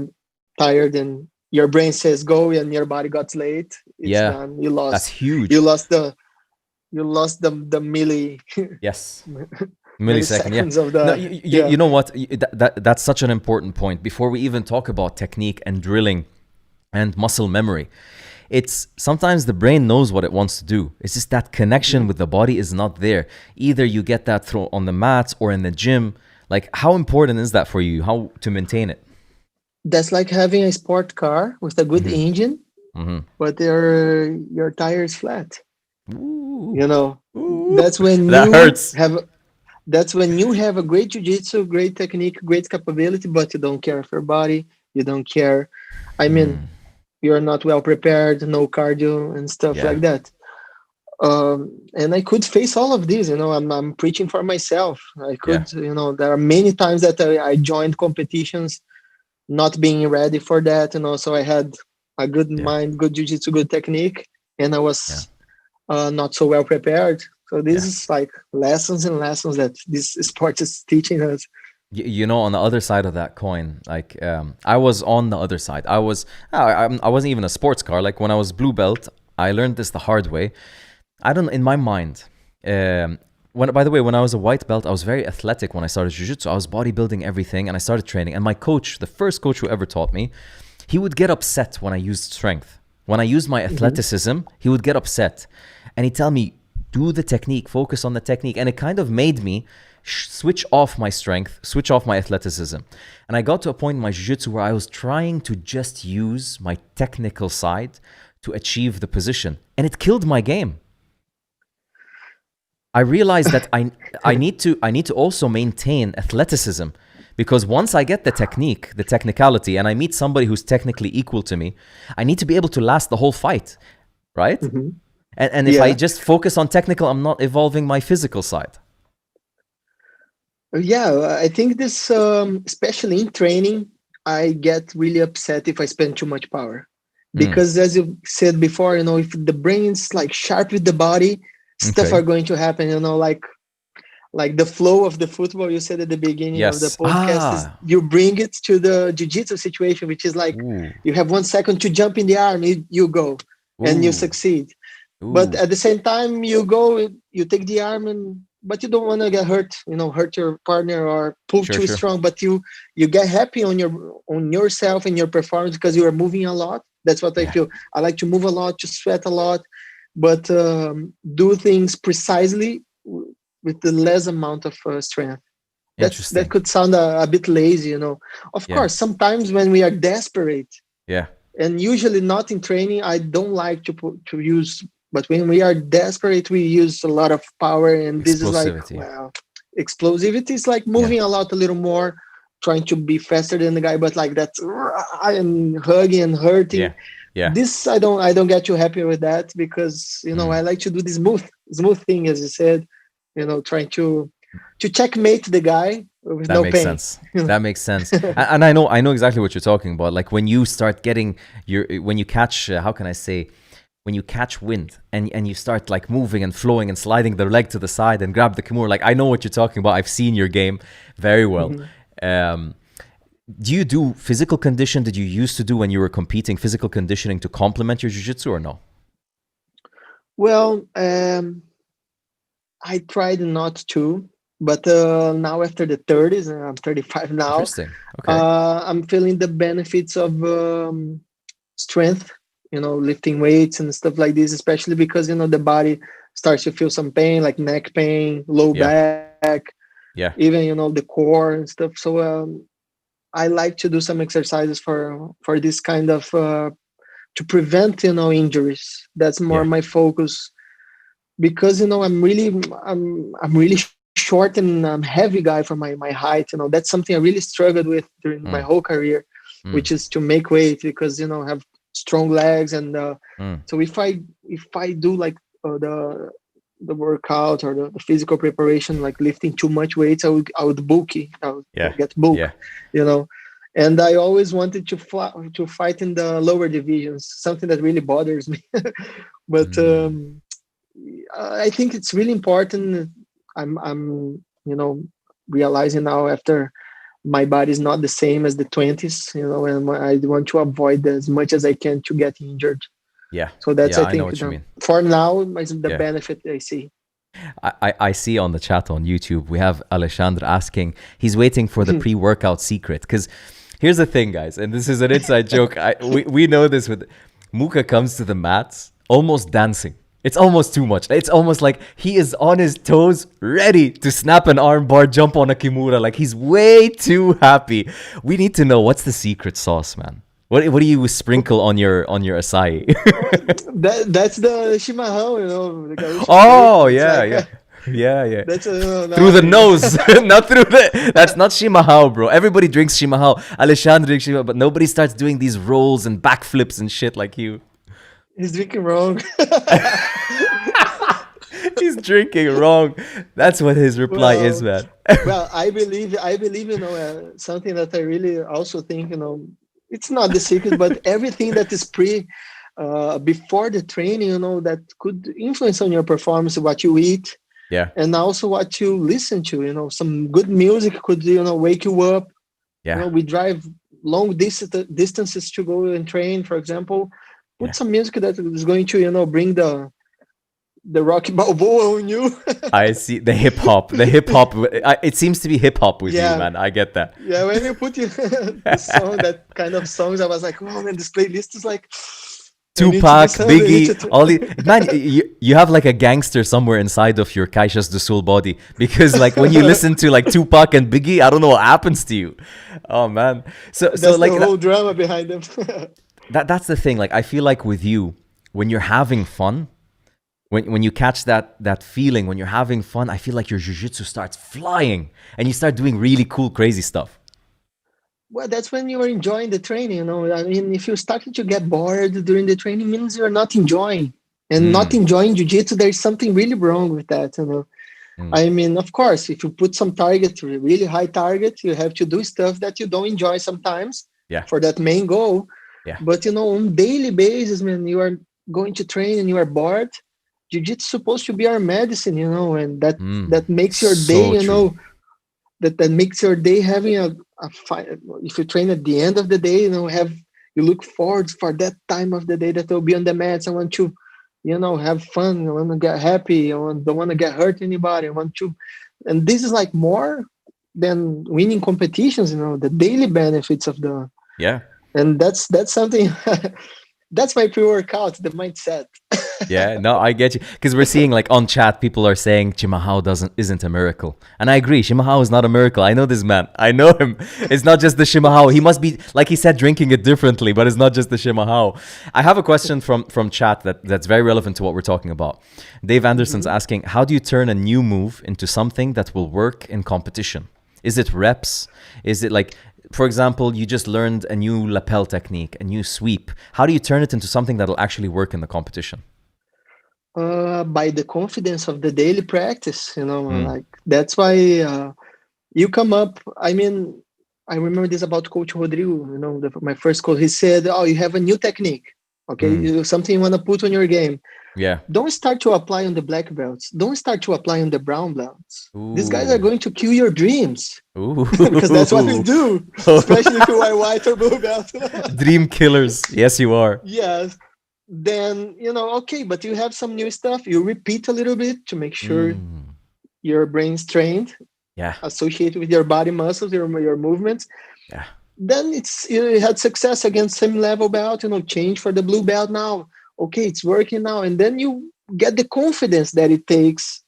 tired and your brain says go, and your body got late. It's Yeah. done. You That's lost. You huge. lost the Yes. Millisecond, yeah. milliseconds of No, the, you yeah. know what? That's such an important point. Before we even talk about technique and drilling and muscle memory, it's sometimes the brain knows what it wants to do. It's just that connection with the body is not there. Either you get that through on the mats or in the gym. Like, how important is that for you? How to maintain it? That's like having a sport car with a good Hmm. engine, Hmm. but your tire is flat. Ooh, You know, ooh, that's when that you hurts. have that's when you have a great jiu-jitsu, great technique, great capability, but you don't care for your body. You don't care. I mean, Mm, you're not well prepared, no cardio and stuff yeah, like that. And I could face all of these. I'm preaching for myself. I yeah, could, there are many times that I joined competitions not being ready for that. So I had a good yeah, mind, good jiu-jitsu, good technique, and I yeah, was not so well prepared. So this yeah. is like lessons and lessons that this sport is teaching us. You know, on the other side of that coin, like I was on the other side. I wasn't even a sports car. Like when I was blue belt, I learned this the hard way. I don't in my mind. When by the way, when I was a white belt, I was very athletic when I started jiu-jitsu. I was bodybuilding everything, and I started training. And my coach, the first coach who ever taught me, he would get upset when I used strength. When I used my Mhm. athleticism, he would get upset, and he'd tell me, "Do the technique, focus on the technique." And it kind of made me switch off my strength, switch off my athleticism. And I got to a point in my jiu-jitsu where I was trying to just use my technical side to achieve the position, and it killed my game. I realized that I need to also maintain athleticism, because once I get the technique, the technicality, and I meet somebody who's technically equal to me, I need to be able to last the whole fight, right? Mhm. And if I Yeah. just focus on technical, I'm not evolving my physical side. Yeah, I think this, especially in training, I get really upset if I spend too much power. Mm, Because as you said before, if the brain is like sharp with the body, stuff okay. are going to happen, like the flow of the football you said at the beginning of the Yes. podcast is Ah. you bring it to the jiu-jitsu situation, which is like Ooh. you have 1 second to jump in the arm, you go and you Ooh. succeed. But Ooh. at the same time, you go, you take the arm, and but you don't want to get hurt, hurt your partner or pull Sure, too sure. strong. But you get happy on yourself and your performance because you are moving a lot. That's what I Yeah. feel. I like to move a lot, to sweat a lot, but do things precisely with the less amount of strength. That Interesting. could sound a bit lazy. Of Yeah. course, sometimes when we are desperate, Yeah. and usually not in training, I don't like to use, but when we are desperate, we use a lot of power, and this is like, Explosivity. well, explosivity is like Yeah. moving a lot, a little more, trying to be faster than the guy, but like that, and hugging and hurting. Yeah. Yeah. This I don't get too happy with that, because Mm. I like to do the smooth thing, as you said, trying to checkmate the guy with That no makes pain. sense. That makes sense. And I know exactly what you're talking about. Like when you start getting when you catch, how can I say, when you catch wind and you start like moving and flowing and sliding the leg to the side and grab the kimura. Like I know what you're talking about. I've seen your game very well. Mhm. Um, do you do physical condition? Did you used to do when you were competing physical conditioning to complement your jiu-jitsu or no? Well, I tried not to, but now after the 30s, and I'm 35 now, Interesting. Okay. I'm feeling the benefits of strength, lifting weights and stuff like this, especially because, the body starts to feel some pain, like neck pain, low Yeah. back, Yeah. even, the core and stuff. So I like to do some exercises for this kind of, to prevent, injuries. That's more Yeah. my focus, because I'm really short and I'm heavy guy for my height. That's something I really struggled with during my Mm, whole career, mm, which is to make weight, because I have strong legs, and Mm. so if I do like the workout or the physical preparation, like lifting too much weights, I would bulky. I would Yeah. get bulk, Yeah. you know. And I always wanted to fight in the lower divisions, something that really bothers me. But Mm. I think it's really important. I'm realizing now after my body's not the same as the 20s, and I want to avoid as much as I can to get injured. Yeah. So that's, Yeah, I I know think, what you mean. for now, is the Yeah. benefit I see. I see on the chat on YouTube, we have Alexandre asking, he's waiting for the pre-workout secret. Because here's the thing, guys, and this is an inside joke. We know this with Muka comes to the mats almost dancing. It's almost too much. It's almost like he is on his toes, ready to snap an arm bar, jump on a Kimura. Like he's way too happy. We need to know, what's the secret sauce, man? What do you sprinkle on your acai? That's the Shimahao, the Gaúcho Oh, trick. It's yeah, like, yeah. Yeah, yeah. that's Through the nose, not through the. That's not Shimahao, bro. Everybody drinks Shimahao. Alexandre drinks Shimahao, but nobody starts doing these rolls and backflips and shit like you. He's drinking wrong. He's drinking wrong. That's what his reply is, man. Well, I believe, something that I really also think, it's not the secret, but everything that is before the training, that could influence on your performance, what you eat, Yeah, and also what you listen to. Some good music could, wake you up. yeah, We drive long distances to go and train, for example. Put yeah. some music that is going to, bring the Rocky Balboa on you. I see the hip hop. The hip hop. It seems to be hip hop with you, man. I get that. Yeah, when you put the song, that kind of songs, I was like, oh man, this playlist is like Tupac, Biggie, all the man. You have like a gangster somewhere inside of your Caixas do Sul body, because like when you listen to like Tupac and Biggie, I don't know what happens to you. Oh man, so that's like the whole drama behind them. that's the thing. Like I feel like with you, when you're having fun, when you catch that feeling, when you're having fun, I feel like your jiu-jitsu starts flying and you start doing really cool, crazy stuff. Well, that's when you are enjoying the training. I mean, if you started to get bored during the training, means you're not enjoying. And not enjoying jiu-jitsu, there's something really wrong with that. I mean, of course, if you put some target, really high target, you have to do stuff that you don't enjoy sometimes. Yeah. For that main goal. Yeah. But on daily basis, man, you are going to train and you are bored. Jiu-jitsu is supposed to be our medicine, and that makes your day, that makes your day having a fight. If you train at the end of the day, you look forward for that time of the day that will be on the mats. I want to, have fun. I want to get happy. Don't want to get hurt anybody. I want to, and this is like more than winning competitions. The daily benefits of the. Yeah. And that's something. That's my pre-workout, the mindset. Yeah, no, I get you. Because we're seeing like on chat, people are saying Shimahao isn't a miracle. And I agree, Shimahao is not a miracle. I know this man. I know him. It's not just the Shimahao. He must be, like he said, drinking it differently, but it's not just the Shimahao. I have a question from chat that's very relevant to what we're talking about. Dave Anderson's asking, how do you turn a new move into something that will work in competition? Is it reps? Is it like, for example, you just learned a new lapel technique, a new sweep. How do you turn it into something that'll actually work in the competition? By the confidence of the daily practice, like that's why you come up. I mean, I remember this about Coach Rodrigo, my first coach. He said, oh, you have a new technique. Okay, something you want to put on your game. Yeah. Don't start to apply on the black belts. Don't start to apply on the brown belts. Ooh. These guys are going to kill your dreams. Ooh. Because that's what we do, especially if you are white or blue belt. Dream killers. Yes, you are. Yes. Then, okay, but you have some new stuff. You repeat a little bit to make sure your brain's trained. Yeah. Associated with your body muscles, your movements. Yeah. Then you had success against same level belt, change for the blue belt now. Okay, it's working now. And then you get the confidence that it takes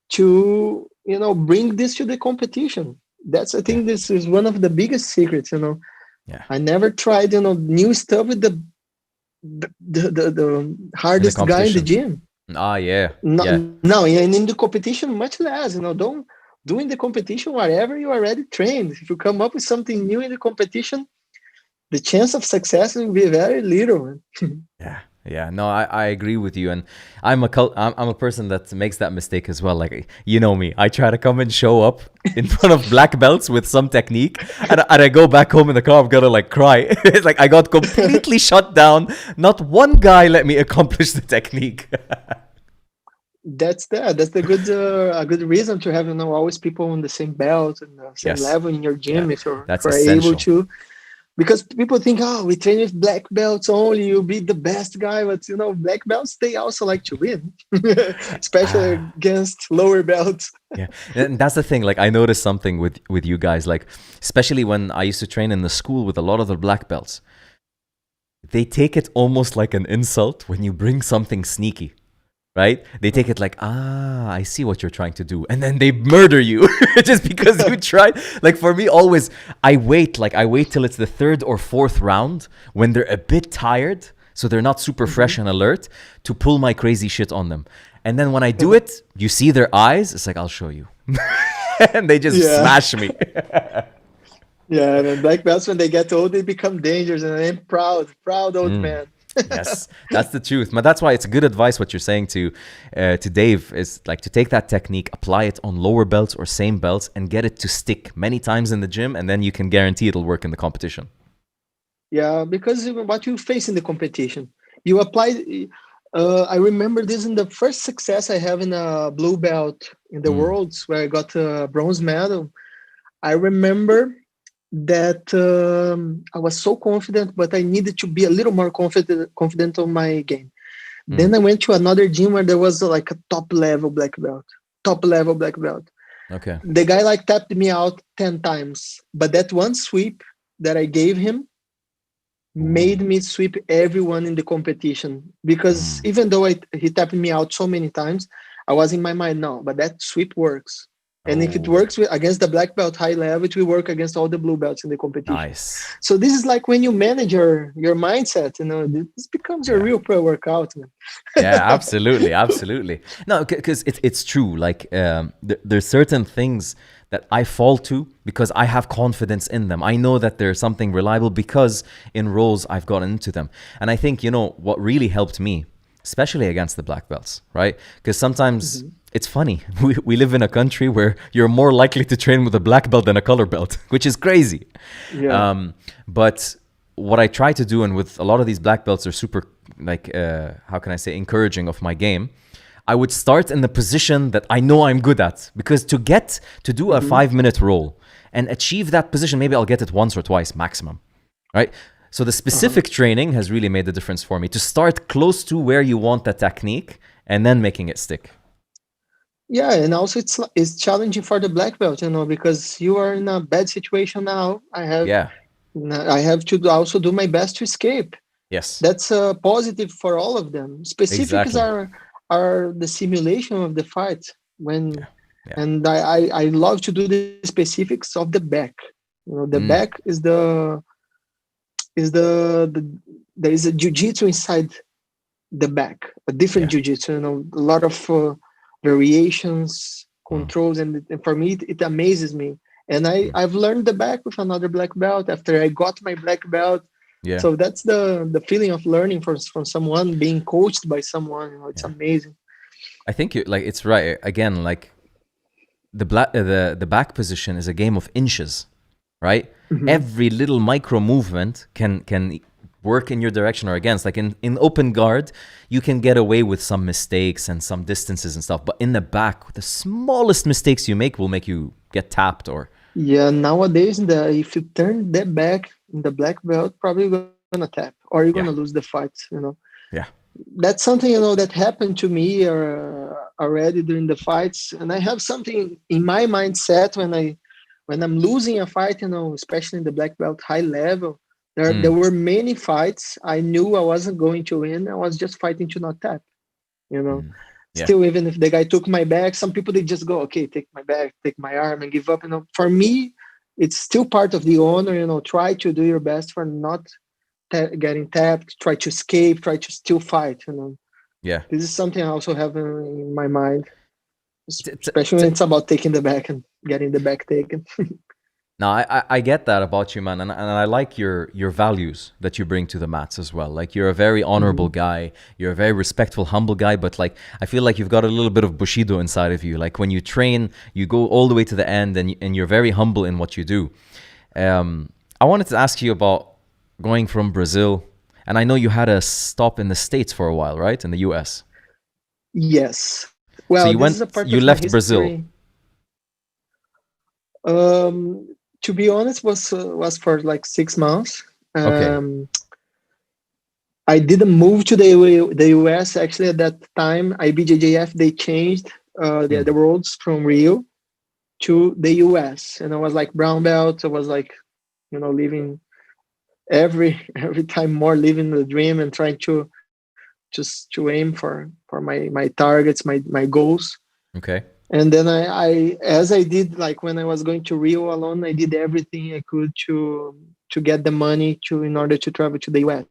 to, bring this to the competition. I think this is one of the biggest secrets, Yeah. I never tried, new stuff with the hardest guy in the gym. Yeah. No, and in the competition, much less, don't do in the competition whatever you already trained. If you come up with something new in the competition, the chance of success will be very little. Yeah, yeah. No, I agree with you, and I'm a person that makes that mistake as well. Like you know me, I try to come and show up in front of black belts with some technique, and I go back home in the car. I'm gonna like cry. It's like I got completely shut down. Not one guy let me accomplish the technique. That's the good a good reason to have, always people on the same belt and the same Yes, level in your yeah, gym, if that's you're able essential. to. Because people think, oh, we train with black belts only, you'll be the best guy. But black belts, they also like to win, especially Ah, against lower belts. yeah, and that's the thing. Like I noticed something with you guys, like especially when I used to train in the school with a lot of the black belts. They take it almost like an insult when you bring something sneaky, right? They take it like, I see what you're trying to do. And then they murder you just because you tried. Like for me, always, I wait till it's the third or fourth round when they're a bit tired. So they're not super fresh and alert to pull my crazy shit on them. And then when I do it, you see their eyes. It's like, I'll show you. And they just Yeah. smash me. Yeah, and black belts, when they get old, they become dangerous. And I'm proud old Mm. man. Yes, that's the truth. But that's why it's good advice what you're saying to Dave is like to take that technique, apply it on lower belts or same belts, and get it to stick many times in the gym, and then you can guarantee it'll work in the competition. Yeah, because what you face in the competition, you apply. I remember this in the first success I have in a blue belt in the Mm. Worlds, where I got a bronze medal. I remember that I was so confident, but I needed to be a little more confident on my game. Mm. Then I went to another gym where there was like a top level black belt, top level black belt. Okay. The guy like tapped me out 10 times, but that one sweep that I gave him Ooh. made me sweep everyone in the competition, because Mm. even though he tapped me out so many times, I was in my mind, no, but that sweep works. And if it Oh, works against the black belt high level, it will work against all the blue belts in the competition. nice. So this is like when you manage your mindset, this becomes your Yeah. real pre-workout, man. Yeah, absolutely, absolutely. No, because it's true. Like there's certain things that I fall to because I have confidence in them. I know that there's something reliable because in roles I've gotten into them. And I think what really helped me, especially against the black belts, right? Because sometimes Mhm. it's funny. We live in a country where you're more likely to train with a black belt than a color belt, which is crazy. Yeah. But what I try to do, and with a lot of these black belts are super, like, how can I say, encouraging of my game. I would start in the position that I know I'm good at, because to do a Mhm. 5-minute roll and achieve that position, maybe I'll get it once or twice maximum, right? So the Uh-huh. specific training has really made the difference for me to start close to where you want the technique and then making it stick. Yeah, and also it's challenging for the black belt, because you are in a bad situation now. Yeah. I have to also do my best to escape. Yes. That's positive for all of them. Specifics Exactly. are the simulation of the fight. When Yeah. Yeah. and I love to do the specifics of the back. The back Mm. is the there is a jiu-jitsu inside the back, a different Yeah. jiu-jitsu. A lot of variations, Mm. controls, and for me it amazes me. And Mm. I've learned the back with another black belt after I got my black belt. Yeah. So that's the feeling of learning from someone, being coached by someone. It's Yeah. amazing. I think it's right. Again, like the back position is a game of inches, right? Hmm. Every little micro movement can work in your direction or against. Like in open guard, you can get away with some mistakes and some distances and stuff. But in the back, the smallest mistakes you make will make you get tapped or Yeah, nowadays if you turn that back in the black belt, probably you're gonna tap or you're gonna lose yeah, the fight. yeah. That's something that happened to me already during the fights, and I have something in my mindset when I'm losing a fight, especially in the black belt high level. There Mm, were many fights I knew I wasn't going to win. I was just fighting to not tap. you know mm, yeah, Still, even if the guy took my back, some people, they just go, okay, take my back, take my arm, and give up. For me, it's still part of the honor. Try to do your best for not getting tapped. Try to escape. Try to still fight. yeah. This is something I also have in my mind, T- t- especially t- when it's about taking the back and getting the back taken. No, I get that about you, man, and I like your values that you bring to the mats as well. Like you're a very honorable Mhm. guy, you're a very respectful, humble guy, but like I feel like you've got a little bit of Bushido inside of you. Like when you train, you go all the way to the end, and you're very humble in what you do. I wanted to ask you about going from Brazil, and I know you had a stop in the States for a while, right? In the US. Yes. So Well, you this went, is a part you of my left Brazil. history. To be honest, was for like 6 months. Okay. I didn't move to the US actually at that time. IBJJF they changed the Mm. roads from Rio to the US, and I was like brown belt. I was like, living every time more living the dream and trying to just to aim for my targets, my goals. Okay. And then I as I did like when I was going to Rio alone, I did everything I could to get the money to in order to travel to the US.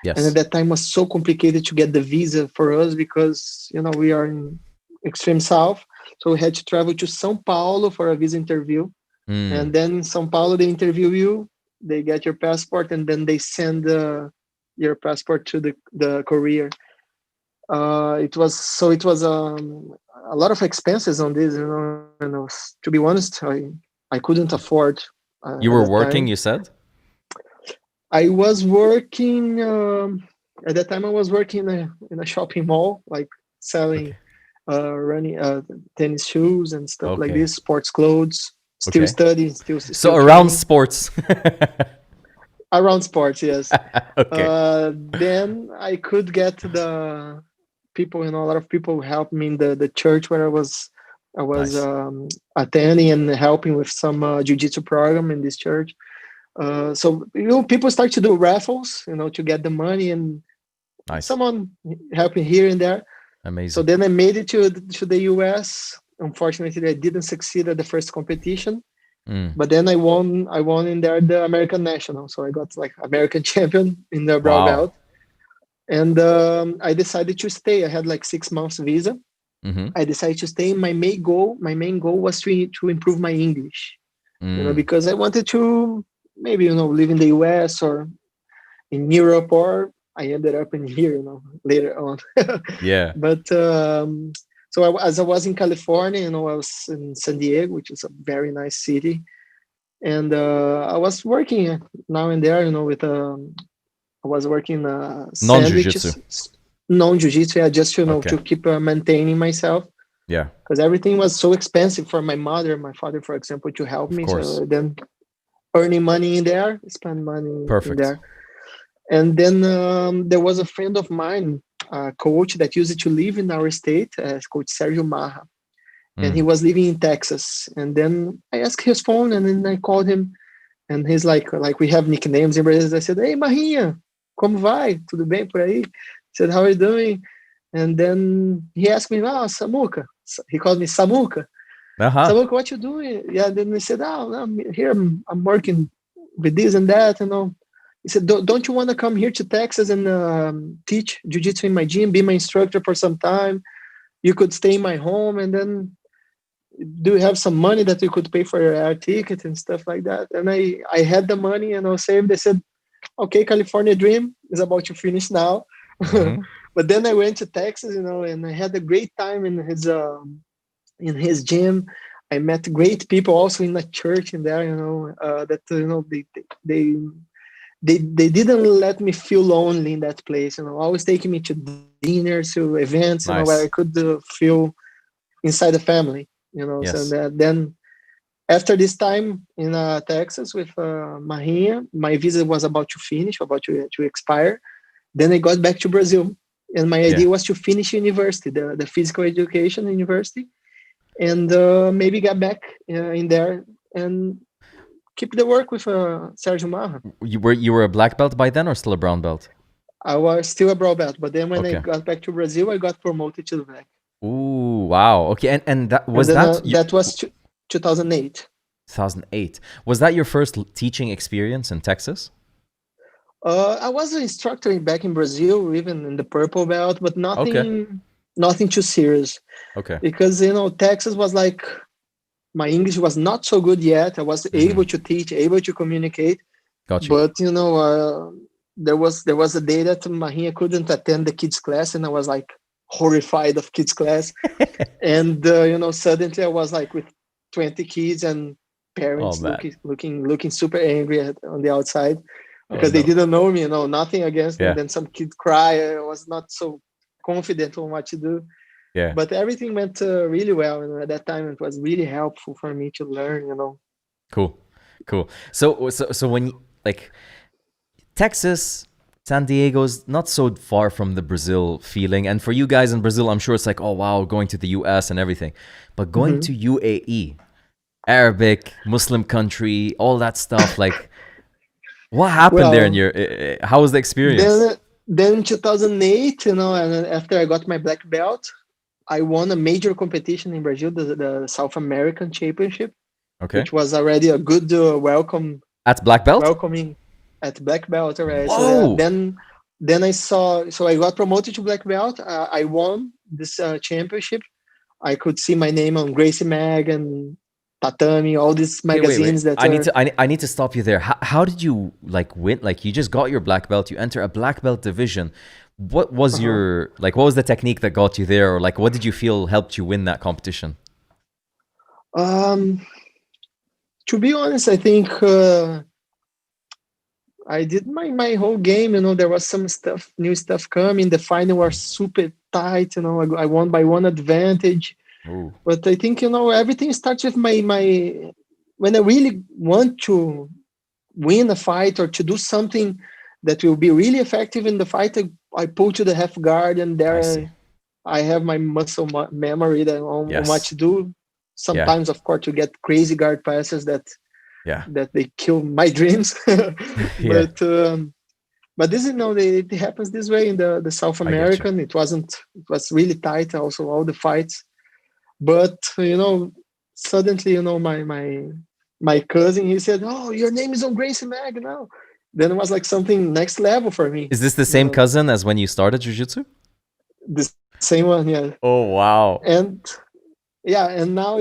And at Yes. that time was so complicated to get the visa for us because we are in extreme south, so we had to travel to São Paulo for a visa interview. And Mm. then in São Paulo they interview you, they get your passport, and then they send your passport to the courier. It was a lot of expenses on this, and to be honest, I couldn't afford at You that were time. working, you said? I was working at that time. I was working in a shopping mall, like selling Okay. running tennis shoes and stuff like Okay. this, sports clothes. Still Okay. studying, So still around training sports. around sports. Yes. Okay. Then I could get the people. A lot of people helped me in the church where I was Nice. attending and helping with some jiu-jitsu program in this church. So people start to do raffles, to get the money, and Nice. someone helping here and there. So Amazing. then I made it to the US. Unfortunately, I didn't succeed at the first competition, Mm. but then I won in there the American national. So I got like American champion in the brown Wow. belt, and I decided to stay. I had like 6 months visa. Mm-hmm. I decided to stay. My main goal was to improve my English, Mm. because I wanted to maybe live in the US or in Europe, or I ended up in here, later on. Yeah. But so as I was in California, I was in San Diego, which is a very nice city, and I was working now and there, with I was working Non-jiu-jitsu. sandwiches, non-jiu-jitsu, yeah, just Okay. to keep maintaining myself, Yeah. because everything was so expensive for my mother, my father, for example, to help Of me. course. So then earning money in there, spend money in Perfect. there. And then there was a friend of mine, a coach that used to live in our state, Coach Sergio Marra, and he Mm. was living in Texas. And then I asked his phone, and then I called him, and he's like we have nicknames in Brazil. I said, "Hey, Marrinha, como vai? Tudo bem por aí?" I said, "How are you doing?" And then he asked me, Samuca. He called me Samuca. Uh-huh. Samuca, what you doing? Yeah, then he said, I'm here. I'm working with this and that. He said, don't you want to come here to Texas and teach jiu-jitsu in my gym, be my instructor for some time? You could stay in my home, and then do you have some money that you could pay for your air ticket and stuff like that? And I had the money and I was saved. They said, okay, California dream is about to finish now. Mm-hmm. But then I went to Texas, and I had a great time in his gym. I met great people also in the church in there, that they they didn't let me feel lonely in that place, always taking me to dinners, to events, where I Nice. could feel inside the family, so Yes. then after this time in Texas with Maria, my visa was about to finish, about to expire. Then I got back to Brazil, and my Yeah. idea was to finish university, the physical education university, and maybe get back in there and keep the work with Sergio Marra. You were a black belt by then or still a brown belt? I was still a brown belt, but then when I Okay. got back to Brazil, I got promoted to the black. Ooh, wow. Okay, and that And was then that you, that was 2008. 2008. Was that your first teaching experience in Texas? I was an instructor back in Brazil, even in the purple belt, but Okay. nothing too serious, Okay. because Texas was like my English was not so good yet. I was able to teach, able to communicate, Got you. but there was a day that Marinha couldn't attend the kids class, and I was like horrified of kids class. And suddenly I was like with 20 kids and parents man. looking super angry on the outside because they no. didn't know me, nothing against me. Yeah. And then some kids cry. I was not so confident on what to do. Yeah. But everything went really well, and at that time it was really helpful for me to learn. Cool. So when like Texas, San Diego's not so far from the Brazil feeling, and for you guys in Brazil, I'm sure it's like, oh wow, going to the US and everything, but going to UAE, Arabic, Muslim country, all that stuff, like what happened there in your? How was the experience? Then in 2008, and after I got my black belt, I won a major competition in Brazil, the South American Championship, which was already a good welcome at black belt. Welcoming at black belt already. Whoa. So then I saw. So I got promoted to black belt. I won this championship. I could see my name on Gracie Mag and Tatami, all these magazines. Wait. I need to stop you there. How did you like win? Like you just got your black belt. You enter a black belt division. What was your what was the technique that got you there, or like what did you feel helped you win that competition? To be honest, I think I did my whole game. There was some new stuff coming. The final was super tight. I won by one advantage. Ooh. But I think everything starts with my when I really want to win a fight or to do something that will be really effective in the fight. I pull to the half guard, and there I have my muscle memory on what to do. Sometimes, of course, you get crazy guard passes that they kill my dreams. But this it happens this way in the South American. It was really tight. Also, all the fights. But suddenly, my cousin, he said, "Oh, your name is on Gracie Mag now." Then it was like something next level for me. Is this the same cousin as when you started jiu-jitsu? The same one, yeah. Oh wow. And now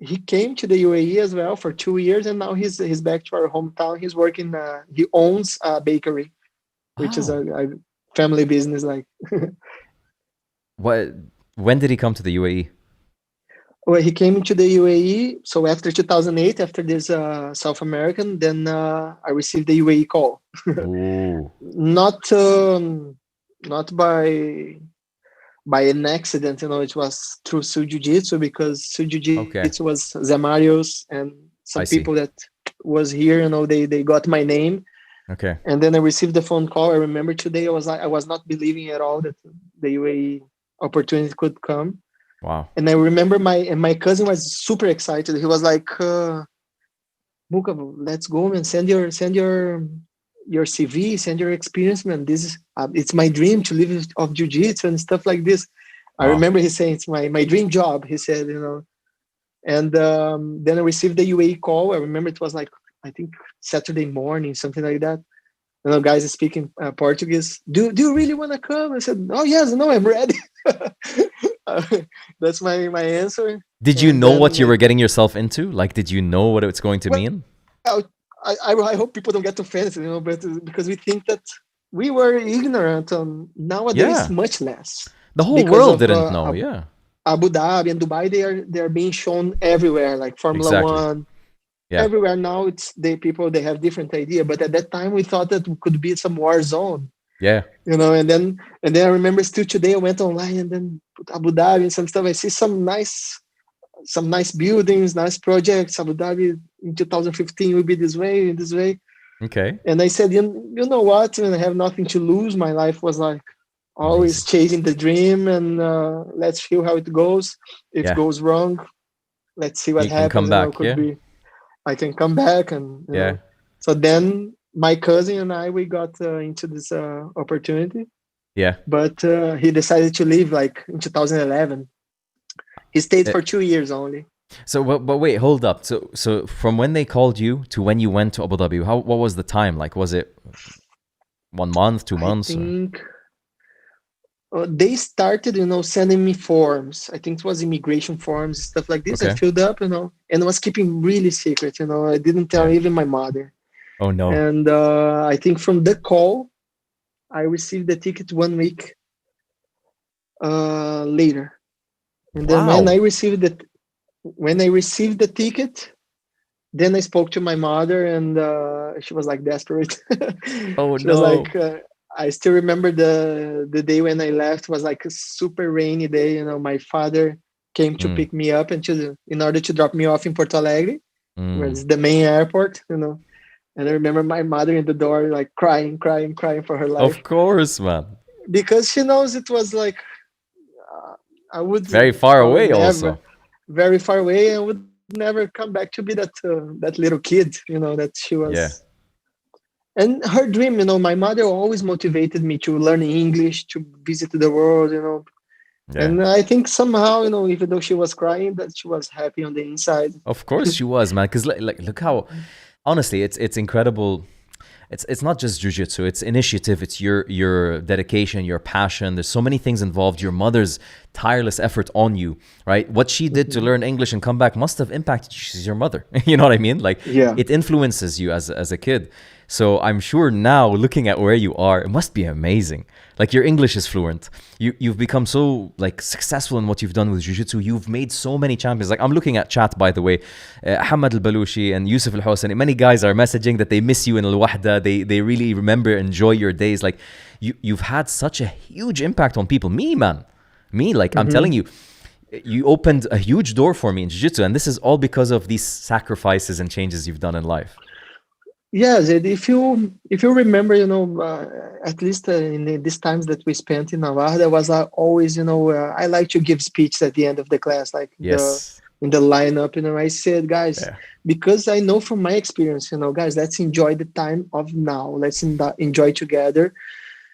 he came to the UAE as well for 2 years, and now he's back to our hometown. He's working. He owns a bakery, which is a family business. Like, what? When did he come to the UAE? Well, he came into the UAE. So after 2008, after this South American, then I received the UAE call. Not by an accident, it was through Jiu-Jitsu, because Jiu-Jitsu was Zamario's, and some people that was here, they got my name. Okay. And then I received the phone call. I remember today I was not believing at all that the UAE opportunity could come. Wow. And I remember my cousin was super excited. He was like, Muka, let's go, man. Send your CV, send your experience, man. This is it's my dream to live off jiu-jitsu and stuff like this. Wow. I remember he saying it's my dream job, he said, And then I received the UAE call. I remember it was like, I think Saturday morning, something like that. Guys speaking Portuguese. Do you really want to come? I said, oh yes, no, I'm ready. That's my answer. Did you know what you were getting yourself into? Like, did you know what it's going to mean? I hope people don't get offended, but because we think that we were ignorant. Nowadays, much less. The whole world didn't know. Abu Dhabi and Dubai, they are being shown everywhere, like Formula One. Yeah. Everywhere now, they have different idea. But at that time, we thought that it could be some war zone. Yeah. And then I remember still today, I went online and then put Abu Dhabi and some stuff. I see some nice buildings, nice projects. Abu Dhabi in 2015 will be this way. Okay. And I said, you know what? I have nothing to lose. My life was like always chasing the dream, and let's feel how it goes. If it goes wrong, let's see what happens. Come back. I can come back, and so then my cousin and I, we got into this opportunity. Yeah. But he decided to leave like in 2011. He stayed for 2 years only. So, but wait, hold up. So from when they called you to when you went to Abu Dhabi, what was the time? Like, was it 1 month, 2 months? I think they started, sending me forms. I think it was immigration forms, stuff like this. I Okay. filled up, and was keeping really secret. I didn't tell Yeah. even my mother. Oh no. And I think from the call, I received the ticket 1 week later. And then Wow. when I received the ticket, then I spoke to my mother, and she was like desperate. Oh She was no. like, I still remember the day when I left was like a super rainy day. My father came to Mm. pick me up and in order to drop me off in Porto Alegre, where Mm. it's the main airport. And I remember my mother in the door, like crying, crying, crying for her life Of course, man. because she knows it was like uh, I would, Very far I would away never, also. very far away, and would never come back to be that little kid, that she Yeah. was. And her dream, my mother always motivated me to learn English, to visit the world. Yeah. And I think somehow, even though she was crying, that she was happy on the inside. Of course she was, man. Because like, look how, honestly, it's incredible. It's not just jujitsu. It's initiative. It's your dedication, your passion. There's so many things involved. Your mother's tireless effort on you, right? What she did to Mhm. learn English and come back must have impacted you. She's your mother. You know what I mean? Like Yeah. it influences you as a kid. So I'm sure now, looking at where you are, it must be amazing. Like your English is fluent. You've become so like successful in what you've done with jiu-jitsu. You've made so many champions. Like I'm looking at chat, by the way. Hamad al-Balushi and Yusuf al-Hosani. Many guys are messaging that they miss you in al-Wahda. They really remember, enjoy your days. Like you've had such a huge impact on people. Me, man. Me, like I'm telling Hmm. you, you opened a huge door for me in jiu-jitsu, and this is all because of these sacrifices and changes you've done in life. Yes, and if you remember, at least these times that we spent in Navarre, there was always, I like to give speeches at the end of the class, like Yes. in the lineup. I said, guys, Yeah. because I know from my experience, guys, let's enjoy the time of now. Let's enjoy together.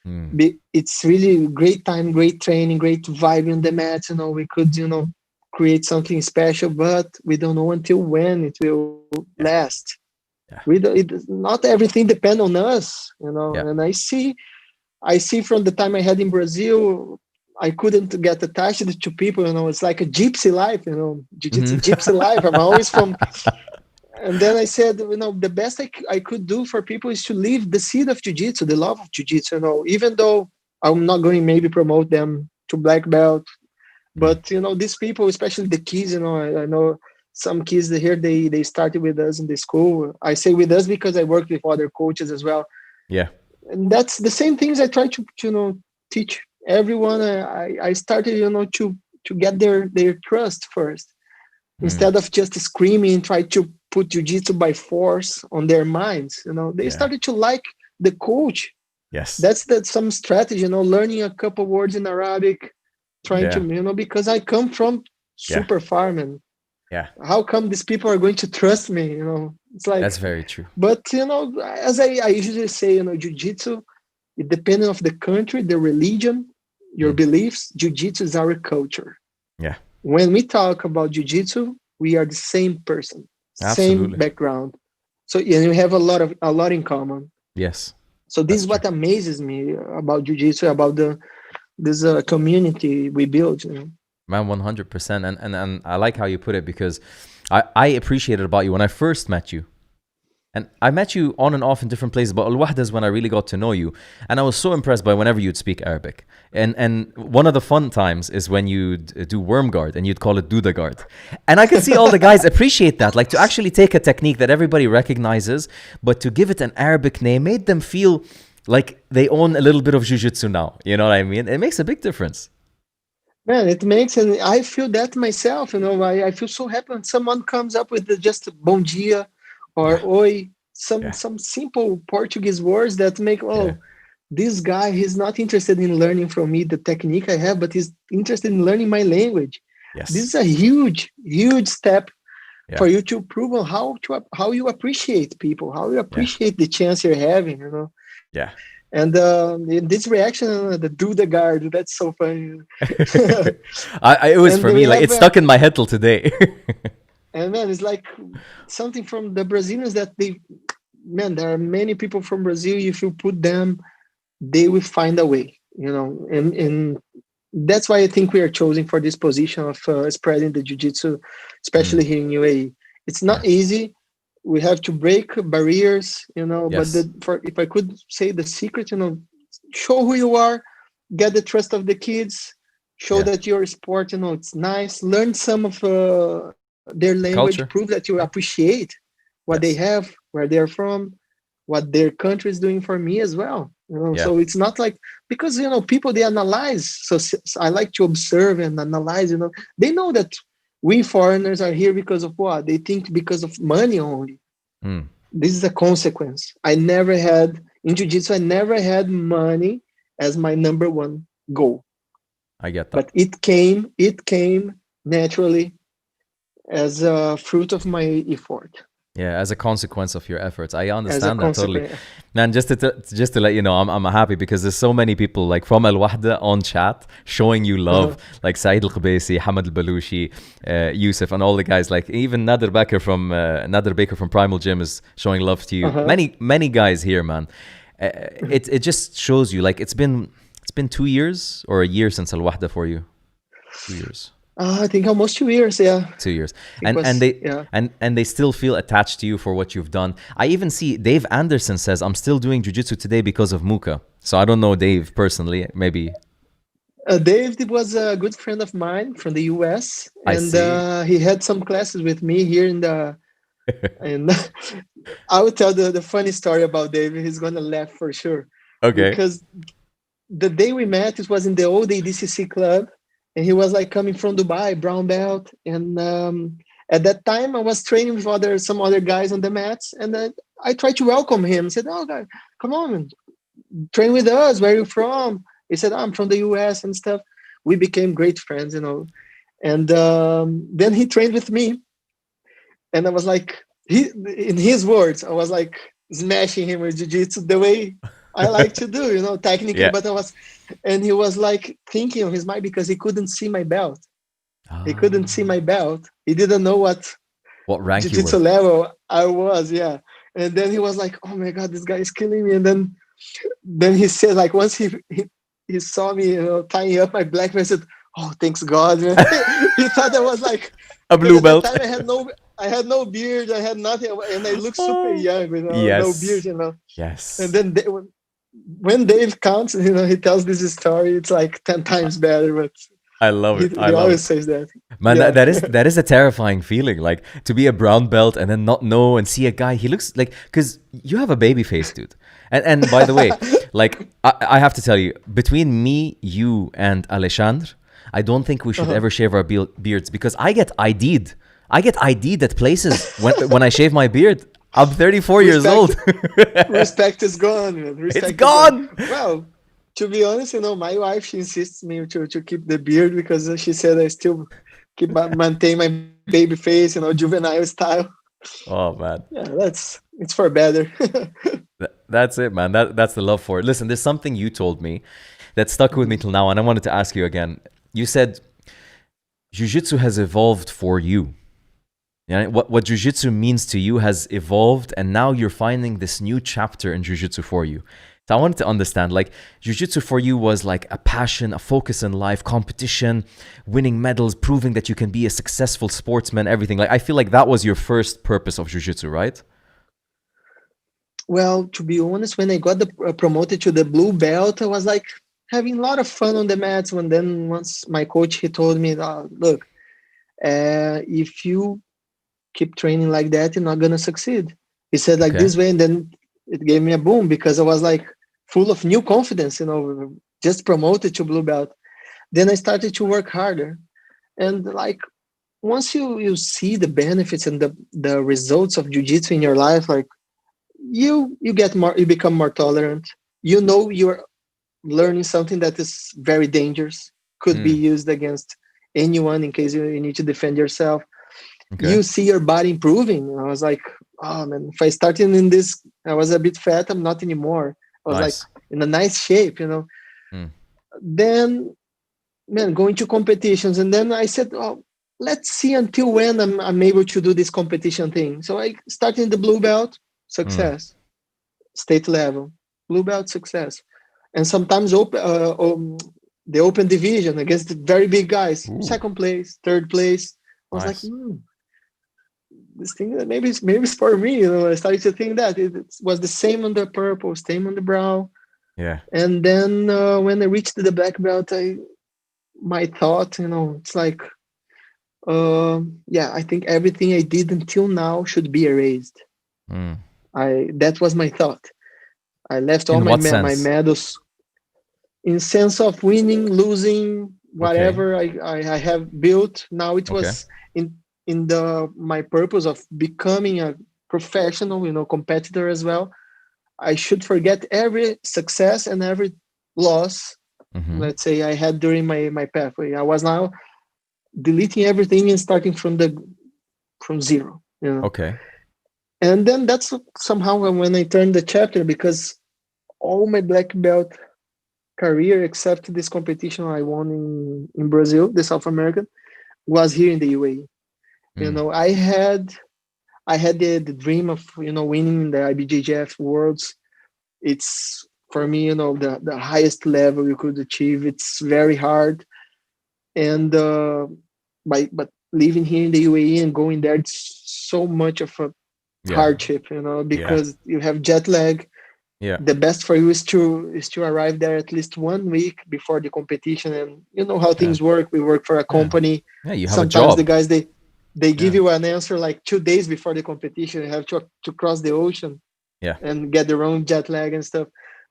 Mm. It's really great time, great training, great vibe on the mat. We could, create something special, but we don't know until when it will Yeah. last. Yeah. Not everything depends on us. Yeah. And I see from the time I had in Brazil, I couldn't get attached to people. It's like a gypsy life. Jiu-jitsu Mhm. gypsy life. I'm always from. And then I said, the best I could do for people is to leave the seed of jiu-jitsu, the love of jiu-jitsu. Even though I'm not going to maybe promote them to black belt, Mm. but these people, especially the kids, I know some kids here, they started with us in the school. I say with us because I work with other coaches as well, Yeah. and that's the same things I try to teach everyone. I started to get their trust first, Mm. instead of just screaming, try to put jiu-jitsu by force on their minds. They Yeah. started to like the coach. Yes. That's some strategy, learning a couple words in Arabic, trying to, Yeah. because I come from Yeah. super farm, and Yeah. how come these people are going to trust me? It's like, That's very true. but as I usually say, jiu-jitsu, it depending of the country, the religion, your Mm. beliefs, jiu-jitsu is our culture. Yeah. When we talk about jiu-jitsu, we are the same person, same Absolutely. background. So yeah, we have a lot in common. Yes. So this That's is true. what amazes me about jiu-jitsu, about this community we build. Man, 100%. And I like how you put it because I appreciate it about you when I first met you. And I met you on and off in different places, but Al-Wahda is when I really got to know you. And I was so impressed by whenever you'd speak Arabic. And one of the fun times is when you'd do worm guard and you'd call it Duda guard. And I could see all the guys appreciate that. Like to actually take a technique that everybody recognizes, but to give it an Arabic name made them feel like they own a little bit of Jiu-Jitsu now. You know what I mean? It makes a big difference. Man, it makes, and I feel that myself. I feel so happy when someone comes up with just bom dia or Yeah, oi, some yeah, some simple Portuguese words that make, yeah. oh, this guy, he's not interested in learning from me the technique I have, but he's interested in learning my language. This Yes. is a huge, huge step Yeah, for you to prove on how you appreciate people, how you yeah, appreciate the chance you're having. yeah. And in this reaction, the do the guard, that's so funny. It was And for we me, like have it's stuck in my head till today. and man, it's like something from the Brazilians that man, there are many people from Brazil. If you put them, they will find a way. and that's why I think we are chosen for this position of spreading the jiu-jitsu, especially Mm. here in UAE. It's not Yeah. easy. We have to break barriers, but Yes. if I could say the secret, show who you are, get the trust of the kids, show Yeah. that your sport, it's nice, learn some of their The language, prove culture. that you Yeah. appreciate what they Yes. have, where they're from, what their country is doing for me as well. Yeah. So it's not like, because people, they analyze. So I like to observe and analyze. They know that we foreigners are here because of what they think, because of money only. Mm. This is a consequence. I never had in jiu-jitsu, I never had money as my number one goal, I get that. but it came naturally as a fruit of my effort, Yeah, as a consequence of your efforts. I as a understand that totally. consequence. Man, just to let you know, I'm happy because there's so many people like from Al Wahda on chat showing you love, Uh-huh. like Saeed Al Khabaisi, Hamad Al Balushi, Yusuf, and all the guys. Like even Nader Baker from Primal Gym is showing love to you. Uh-huh. Many guys here, man. It just shows you like it's been 2 years or a year since Al Wahda for you. 2 years. I think almost 2 years. Yeah, 2 years, it and was. they Yeah. and they still feel attached to you for what you've done. I even see Dave Anderson says, I'm still doing jiu-jitsu today because of Muka. So I don't know Dave personally, maybe. Dave was a good friend of mine from the US, I and see. he had some classes with me here in the. And I would tell the funny story about Dave. He's gonna laugh for sure, Okay. because the day we met, it was in the old ADCC club, and he was like coming from Dubai, brown belt, and at that time I was training with some other guys on the mats, and I tried to welcome him. Said, "Oh, guy, come on, man, train with us. Where are you from?" He said, "I'm from the US and stuff." We became great friends. And then he trained with me, and I was like, in his words, I was like smashing him with jiu-jitsu the way I like to do, technically. Yeah. But and he was like thinking of his mind, because he couldn't see my belt. He couldn't see Ah, my belt. He didn't know what what rank you jiu-jitsu were. level I was. Yeah. And then he was like, "Oh my God, this guy is killing me." And then he said, like, once he saw me, tying up my black belt, he said, "Oh, thanks God, man." He thought I was like, A because blue at that belt. time I had no beard, I had nothing, and I looked super Oh, young, no beard. yes. And Yes. then when Dave counts, he tells this story. It's like 10 times better, but I love he it. I he love always it. says that. Man, that, Yeah. that is that is a terrifying feeling. Like to be a brown belt and then not know and see a guy. He looks like, because you have a baby face, dude. And by the way, like I have to tell you, between me, you, and Alexandre, I don't think we should Uh-huh. ever shave our beards because I get ID'd. I get ID'd at places when I shave my beard. I'm 34 years Respect, old. respect is gone, man. It's Respect is gone. gone. Well, to be honest, my wife, she insists me to keep the beard, because she said I still maintain my baby face, juvenile style. Oh man. Yeah, it's for better. That's it, man. That's the love for it. Listen, there's something you told me that stuck with me till now, and I wanted to ask you again. You said Jiu-Jitsu has evolved for you. Yeah, what Jiu-Jitsu means to you has evolved, and now you're finding this new chapter in Jiu-Jitsu for you. So I wanted to understand, like, Jiu-Jitsu for you was like a passion, a focus in life, competition, winning medals, proving that you can be a successful sportsman, everything. Like, I feel like that was your first purpose of Jiu-Jitsu, right? Well, to be honest, when I got promoted to the blue belt, I was like having a lot of fun on the mats. When then once my coach, he told me, "Look, if you keep training like that, you're not gonna succeed." He said like Okay. this way, and then it gave me a boom, because I was like full of new confidence, just promoted to blue belt. Then I started to work harder, and like once you see the benefits and the results of jiu-jitsu in your life, like you become more tolerant. You're learning something that is very dangerous, could be Mm, used against anyone in case you need to defend yourself. okay. You see your body improving. I was like, oh man, if I started in this, I was a bit fat, I'm not anymore. I was like Nice. in a nice shape. Mm, Then, man, going to competitions, and then I said, oh, let's see until when I'm able to do this competition thing. So I started in the blue belt, mm, success, state level, blue belt, success. and sometimes the open division against the very big guys, Ooh, second place, third place. I was like, nice. this thing that maybe it's for me. I started to think that it was the same on the purple, same on the brown, Yeah. and then when I reached the black belt, my thought, it's like, yeah, I think everything I did until now should be erased. Mm. That was my thought. I left all In my what my sense? medals in sense of winning, losing, Okay. whatever I have built. Now it Okay. was in the my purpose of becoming a professional, competitor as well. I should forget every success and every loss, Mm-hmm. let's say, I had during my pathway. I was now deleting everything and starting from zero. Okay. And then that's somehow when I turned the chapter, because all my black belt career, except this competition I won in Brazil, the South American, was here in the UAE. Mm. I had the dream of winning the IBJJF Worlds. It's for me, the highest level you could achieve. It's very hard, and but living here in the UAE and going there, it's so much of a Yeah. hardship, Yeah. because you have jet lag. Yeah. The best for you is to arrive there at least 1 week before the competition, and you know how Yeah. things work. We work for a Yeah. company. Yeah. You have a Sometimes the job. guys, they give Yeah. you an answer like 2 days before the competition. You have to cross the ocean Yeah. and get their own jet lag and stuff.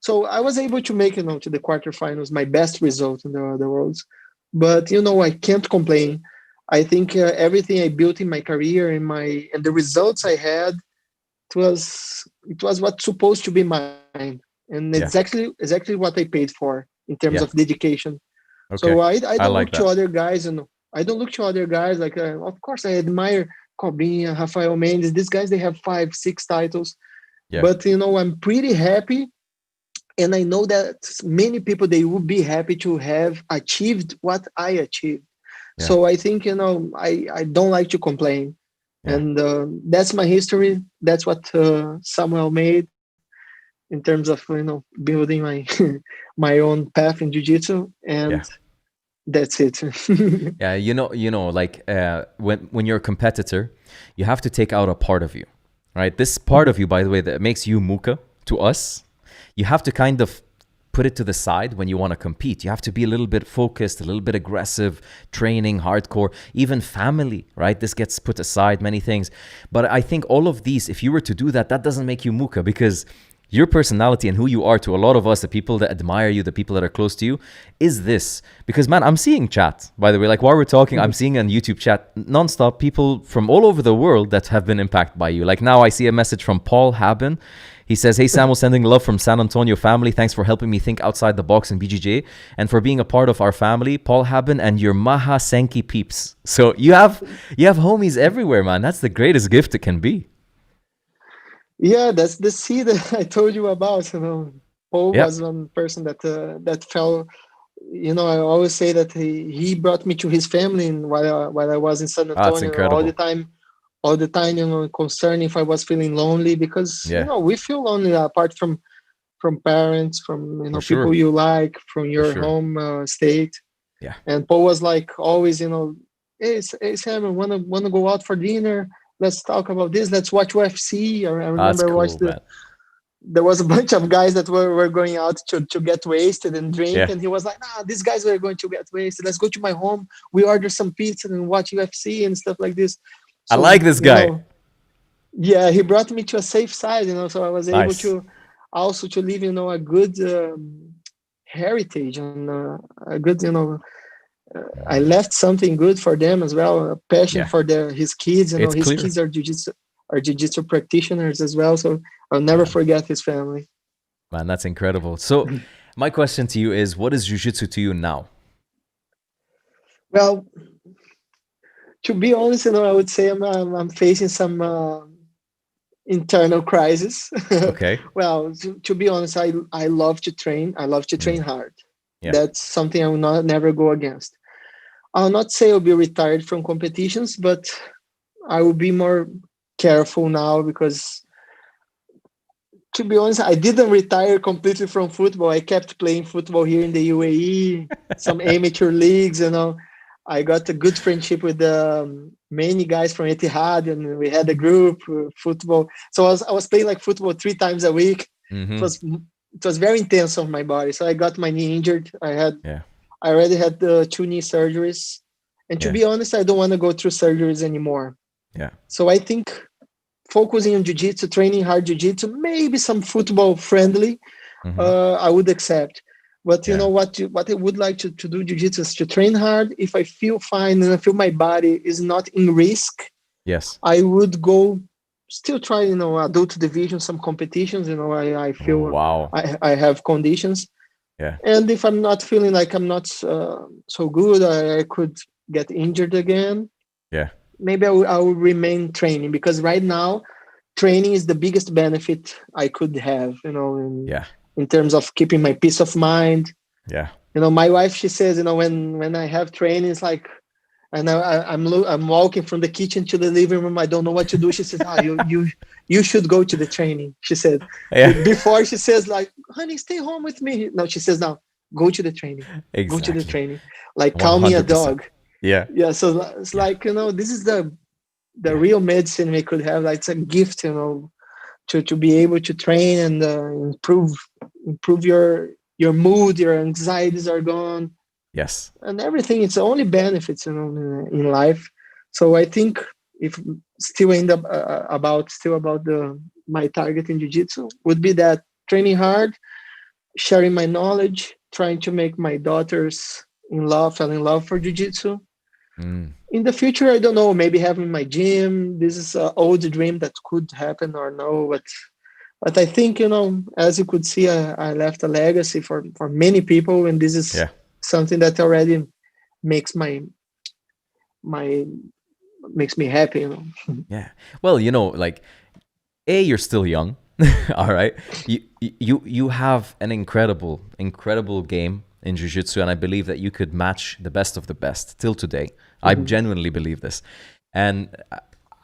So I was able to make to the quarterfinals, my best result in the worlds. But I can't complain. I think everything I built in my career and the results I had, it was what's supposed to be mine, and Yeah. exactly what I paid for in terms of Yeah. dedication. So Okay. I I don't like look to that. other guys, and I don't look to other guys like, of course I admire Cobinha, Rafael Mendes. These guys, they have 5 6 titles, Yeah. but I'm pretty happy, and I know that many people, they would be happy to have achieved what I achieved. Yeah. So I think I don't like to complain, Yeah. and that's my history. That's what Samuel made in terms of building my my own path in jiu-jitsu, and Yeah. that's it. Yeah. Like when you're a competitor, you have to take out a part of you, right? This part of you, by the way, that makes you Muka to us, you have to kind of put it to the side when you want to compete. You have to be a little bit focused, a little bit aggressive, training, hardcore, even family, right? This gets put aside, many things. But I think all of these, if you were to do that, that doesn't make you Muka, because your personality and who you are to a lot of us, the people that admire you, the people that are close to you, is this. Because, man, I'm seeing chat, by the way. Like, while we're talking, I'm seeing on YouTube chat nonstop people from all over the world that have been impacted by you. Like, now I see a message from Paul Haben. He says, "Hey, Samuel, sending love from San Antonio family. Thanks for helping me think outside the box in BJJ and for being a part of our family, Paul Haben and your Maha Senki peeps." So you have homies everywhere, man. That's the greatest gift it can be. Yeah, that's the seed that I told you about. Paul Yeah. was one person that fell. I always say that he brought me to his family, and while I was in San Ah, it's Antonio, incredible. all the time, concerned if I was feeling lonely, because Yeah, we feel lonely apart from parents, from for people sure. you like, from For your sure. home state. Yeah. And Paul was like always, hey Sam, I wanna go out for dinner. Let's talk about this. Let's watch UFC. I That's remember I watched cool, man. there was a bunch of guys that were going out to get wasted and drink, Yeah. and he was like, nah, these guys were going to get wasted. Let's go to my home. We order some pizza and watch UFC and stuff like this. I So, like this guy. yeah, he brought me to a safe side, so I was able Nice. to also to leave, a good heritage, and a good, I left something good for them as well, a passion Yeah. for his kids. It's His clear. kids are jiu-jitsu practitioners as well, so I'll never Man. forget his family. Man, that's incredible. So my question to you is, what is jiu-jitsu to you now? Well, to be honest, I would say I'm facing some internal crisis. Okay. Well, to be honest, I love to train. I love to Mm. train hard. Yeah. That's something I will not never go against. I'll not say I'll be retired from competitions, but I will be more careful now, because to be honest, I didn't retire completely from football. I kept playing football here in the UAE, some amateur leagues, you know. I got a good friendship with many guys from Etihad, and we had a group football. So I was playing like football 3 times a week. Mm-hmm. It was very intense on my body. So I got my knee injured. Yeah. I already had the 2 knee surgeries, and to be honest, I don't want to go through surgeries anymore. Yeah. So I think focusing on jiu-jitsu, training hard jiu-jitsu, maybe some football friendly, I would accept. But you know what I would like to do jiu-jitsu is to train hard. If I feel fine and I feel my body is not in risk, yes, I would go still try, you know, adult division, some competitions, you know, I feel wow. I have conditions. Yeah. And if I'm not feeling like I'm not so good, I could get injured again. Yeah. Maybe I will remain training, because right now training is the biggest benefit I could have, you know, in terms of keeping my peace of mind. Yeah. You know, my wife, she says, you know, when I have training, it's like, and I'm walking from the kitchen to the living room, I don't know what to do. She says, you should go to the training. She said, before she says like, honey, stay home with me. No, she says, now go to the training. Exactly. Go to the training. Like calming a dog. Yeah. Yeah. So it's like, you know, this is the real medicine we could have. Like, it's a gift, you know, to be able to train and improve your mood, your anxieties are gone. Yes. And everything, it's only benefits, you know, in life. So I think if still end up about my target in jiu-jitsu would be that training hard, sharing my knowledge, trying to make my daughters fall in love for jiu-jitsu. In the future, I don't know, maybe having my gym. This is an old dream that could happen or no, but I think, you know, as you could see, I left a legacy for many people, and this is something that already makes me happy, you know. Yeah. Well, you know, like, you're still young. All right. You have an incredible game in jiu-jitsu, and I believe that you could match the best of the best till today. I genuinely believe this. And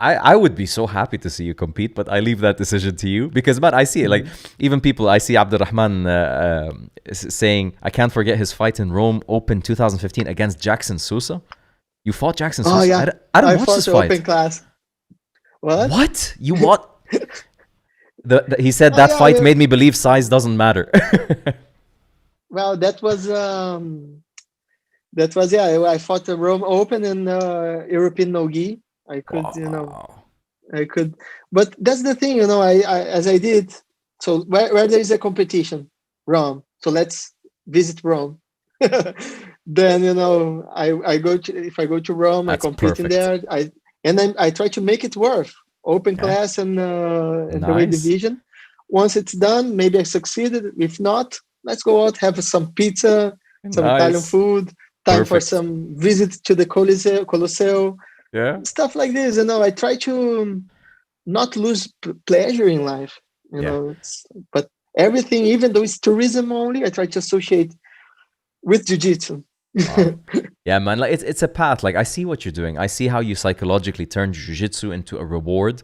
I would be so happy to see you compete, but I leave that decision to you, because, man, I see it. Like, even people, I see Abdurrahman saying, I can't forget his fight in Rome Open 2015 against Jackson Sousa. You fought Jackson Sousa? Oh, yeah. I don't watch this fight. Open class. What? You what? He said that fight made me believe size doesn't matter. Well, that was I fought the Rome Open and European no-gi. I could, you know, but that's the thing, you know, I as I did. So where there is a competition, Rome. So let's visit Rome. Then, you know, if I go to Rome, that's I compete in there. I try to make it worth open class and the weight division. Once it's done, maybe I succeeded. If not, let's go out, have some pizza, some Italian food. Time for some visit to the Colosseo. Yeah, stuff like this. You know, I try to not lose pleasure in life. You know, but everything, even though it's tourism only, I try to associate with jiu-jitsu. Wow. Yeah, man, like it's a path. Like, I see what you're doing. I see how you psychologically turn jiu-jitsu into a reward,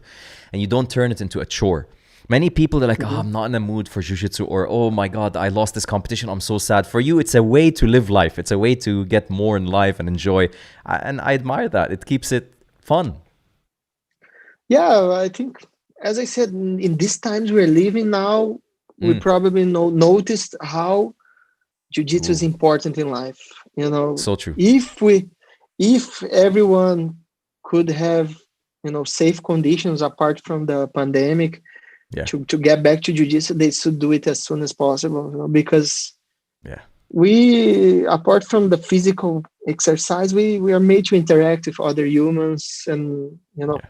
and you don't turn it into a chore. Many people are like, oh, I'm not in the mood for jiu-jitsu, or, oh my God, I lost this competition, I'm so sad. For you, it's a way to live life. It's a way to get more in life and enjoy. And I admire that. It keeps it fun. Yeah, I think, as I said, in these times we're living now, we probably noticed how jiu-jitsu is important in life. You know, so true. If everyone could have, you know, safe conditions apart from the pandemic, to get back to jiu-jitsu, they should do it as soon as possible, you know, because we, apart from the physical exercise, we are made to interact with other humans, and you know,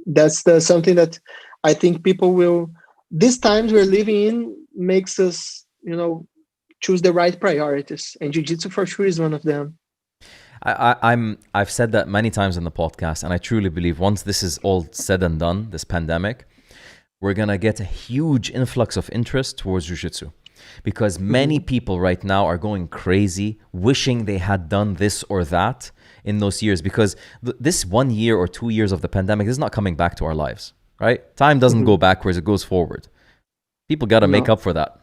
that's something that I think people will, these times we're living in makes us, you know, choose the right priorities, and jiu-jitsu for sure is one of them. I've said that many times in the podcast, and I truly believe once this is all said and done, this pandemic, we're going to get a huge influx of interest towards jiu-jitsu, because many people right now are going crazy, wishing they had done this or that in those years, because this 1 year or 2 years of the pandemic is not coming back to our lives, right? Time doesn't go backwards, it goes forward. People got to you make know. up for that.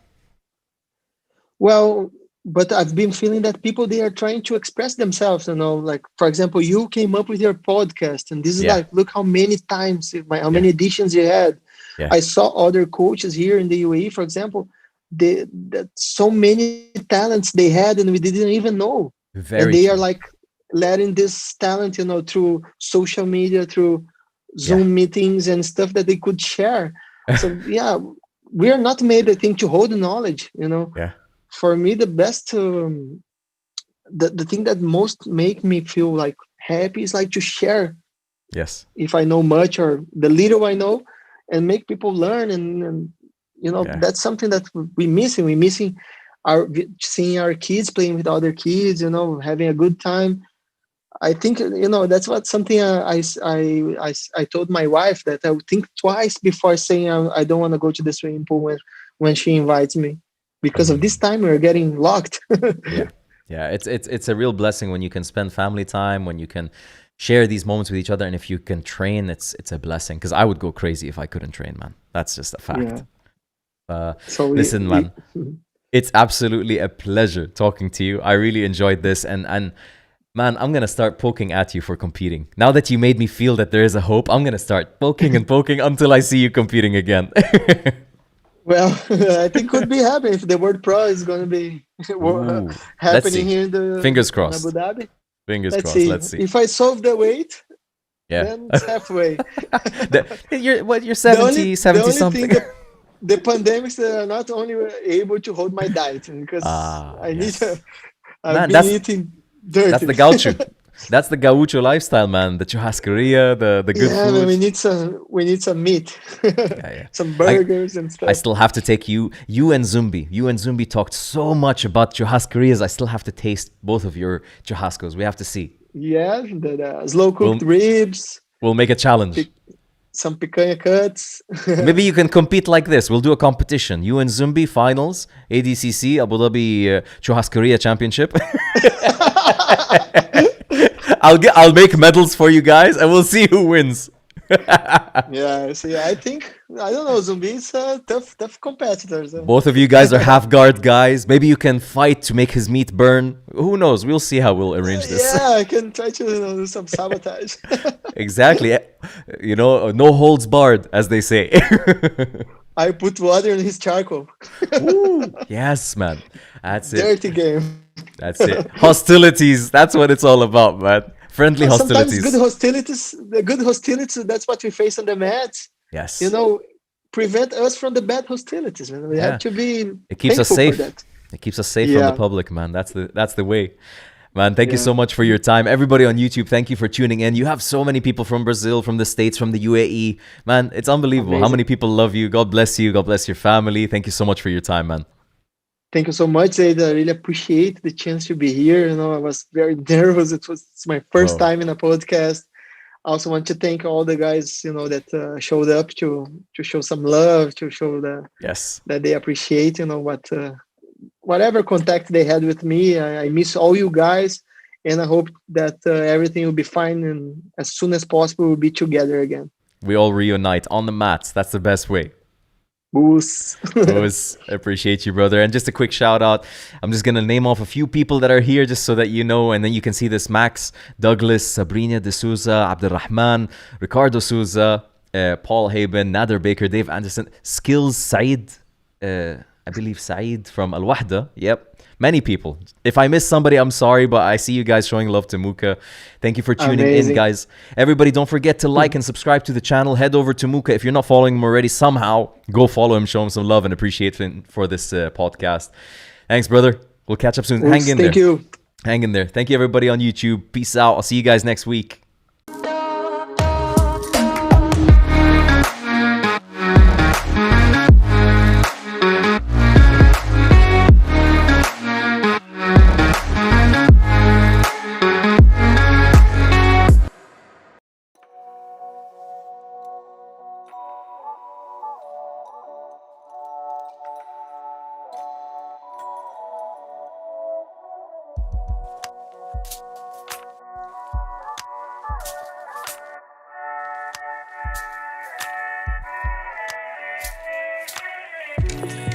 Well, but I've been feeling that people, they are trying to express themselves, like, for example, you came up with your podcast, and this is Yeah. like, look how many times, how Yeah. many editions you had. Yeah. I saw other coaches here in the UAE, for example, that so many talents they had and we didn't even know. And Very they are true. like letting this talent, through social media, through Yeah. Zoom meetings and stuff that they could share. So yeah, we are not made, I think, to hold knowledge. Yeah. For me, the best, the thing that most make me feel like happy is like to share, Yes. if I know much or the little I know, and make people learn. And Yeah. that's something that we missing. We missing seeing our kids playing with other kids, having a good time. I think, that's what something I told my wife, that I would think twice before saying I don't want to go to the swimming pool when she invites me, because of this time we're getting locked. Yeah. Yeah. It's a real blessing when you can spend family time, when you can share these moments with each other, and if you can train, it's a blessing. Because I would go crazy if I couldn't train, man. That's just a fact. So Listen, man, it's absolutely a pleasure talking to you. I really enjoyed this, and man, I'm gonna start poking at you for competing. Now that you made me feel that there is a hope, I'm gonna start poking and poking until I see you competing again. Well, I think could be happy if the word pro is going to be Ooh, let's happening see. here Fingers in Abu crossed. Dhabi. Fingers Let's crossed. see. Let's see. If I solve the weight, Yeah. then it's halfway. You're the 70, only the 70 only thing something. that the pandemics are not only able to hold my diet, because Ah, I need yes. I've Man, been eating that's dirty. the gaucho. That's the gaucho lifestyle, man. The churrascaria, the good Yeah, man, food. we need some meat, Yeah, yeah. some I burgers and I stuff. still have to take you. You and Zumbi. You and Zumbi talked so much about churrascarias. I still have to taste both of your churrascos. We have to see. Yeah, the slow cooked We'll ribs, we'll make a challenge. pic- some picanha cuts. Maybe you can compete like this. We'll do a competition. You and Zumbi finals, ADCC Abu Dhabi Churrascaria Championship. I'll make medals for you guys, and we'll see who wins. Yeah, see, I think, I don't know, Zombies tough competitors. Both of you guys are half guard guys. Maybe you can fight to make his meat burn. Who knows? We'll see how we'll arrange this. Yeah, I can try to do some sabotage. Exactly. No holds barred, as they say. I put water in his charcoal. Ooh, yes, man. That's it. Dirty game. That's it. Hostilities. That's what it's all about, man. Friendly Sometimes hostilities. the good hostilities, that's what we face on the mats. Yes. Prevent us from the bad hostilities, man. We have Yeah. to be It keeps us thankful for safe. that. It keeps us safe from the Yeah. public, man. That's the way. Man, thank you Yeah. so much for your time. Everybody on YouTube, thank you for tuning in. You have so many people from Brazil, from the States, from the UAE. Man, it's unbelievable how Amazing. many people love you. God bless you. God bless your family. Thank you so much for your time, man. Thank you so much, Zaid. I really appreciate the chance to be here. I was very nervous. It's my first Bro. time in a podcast. I also want to thank all the guys, that showed up to show some love, to show Yes. that they appreciate, whatever contact they had with me. I miss all you guys, and I hope that everything will be fine, and as soon as possible we'll be together again. We all reunite on the mats. That's the best way. Boos. Always appreciate you, brother. And just a quick shout out. I'm just going to name off a few people that are here just so that you know. And then you can see this: Max, Douglas, Sabrina De Souza, Abdurrahman, Ricardo Souza, Paul Haben, Nader Baker, Dave Anderson, Skills, Said, I believe Said from Al Wahda. Yep. Many people. If I miss somebody, I'm sorry, but I see you guys showing love to Muka. Thank you for tuning in, guys. Everybody, don't forget to like and subscribe to the channel. Head over to Muka. If you're not following him already, somehow go follow him, show him some love and appreciation for this podcast. Thanks, brother. We'll catch up soon. Oops, Hang in there. Thank you. Hang in there. Thank you, everybody on YouTube. Peace out. I'll see you guys next week. Bye.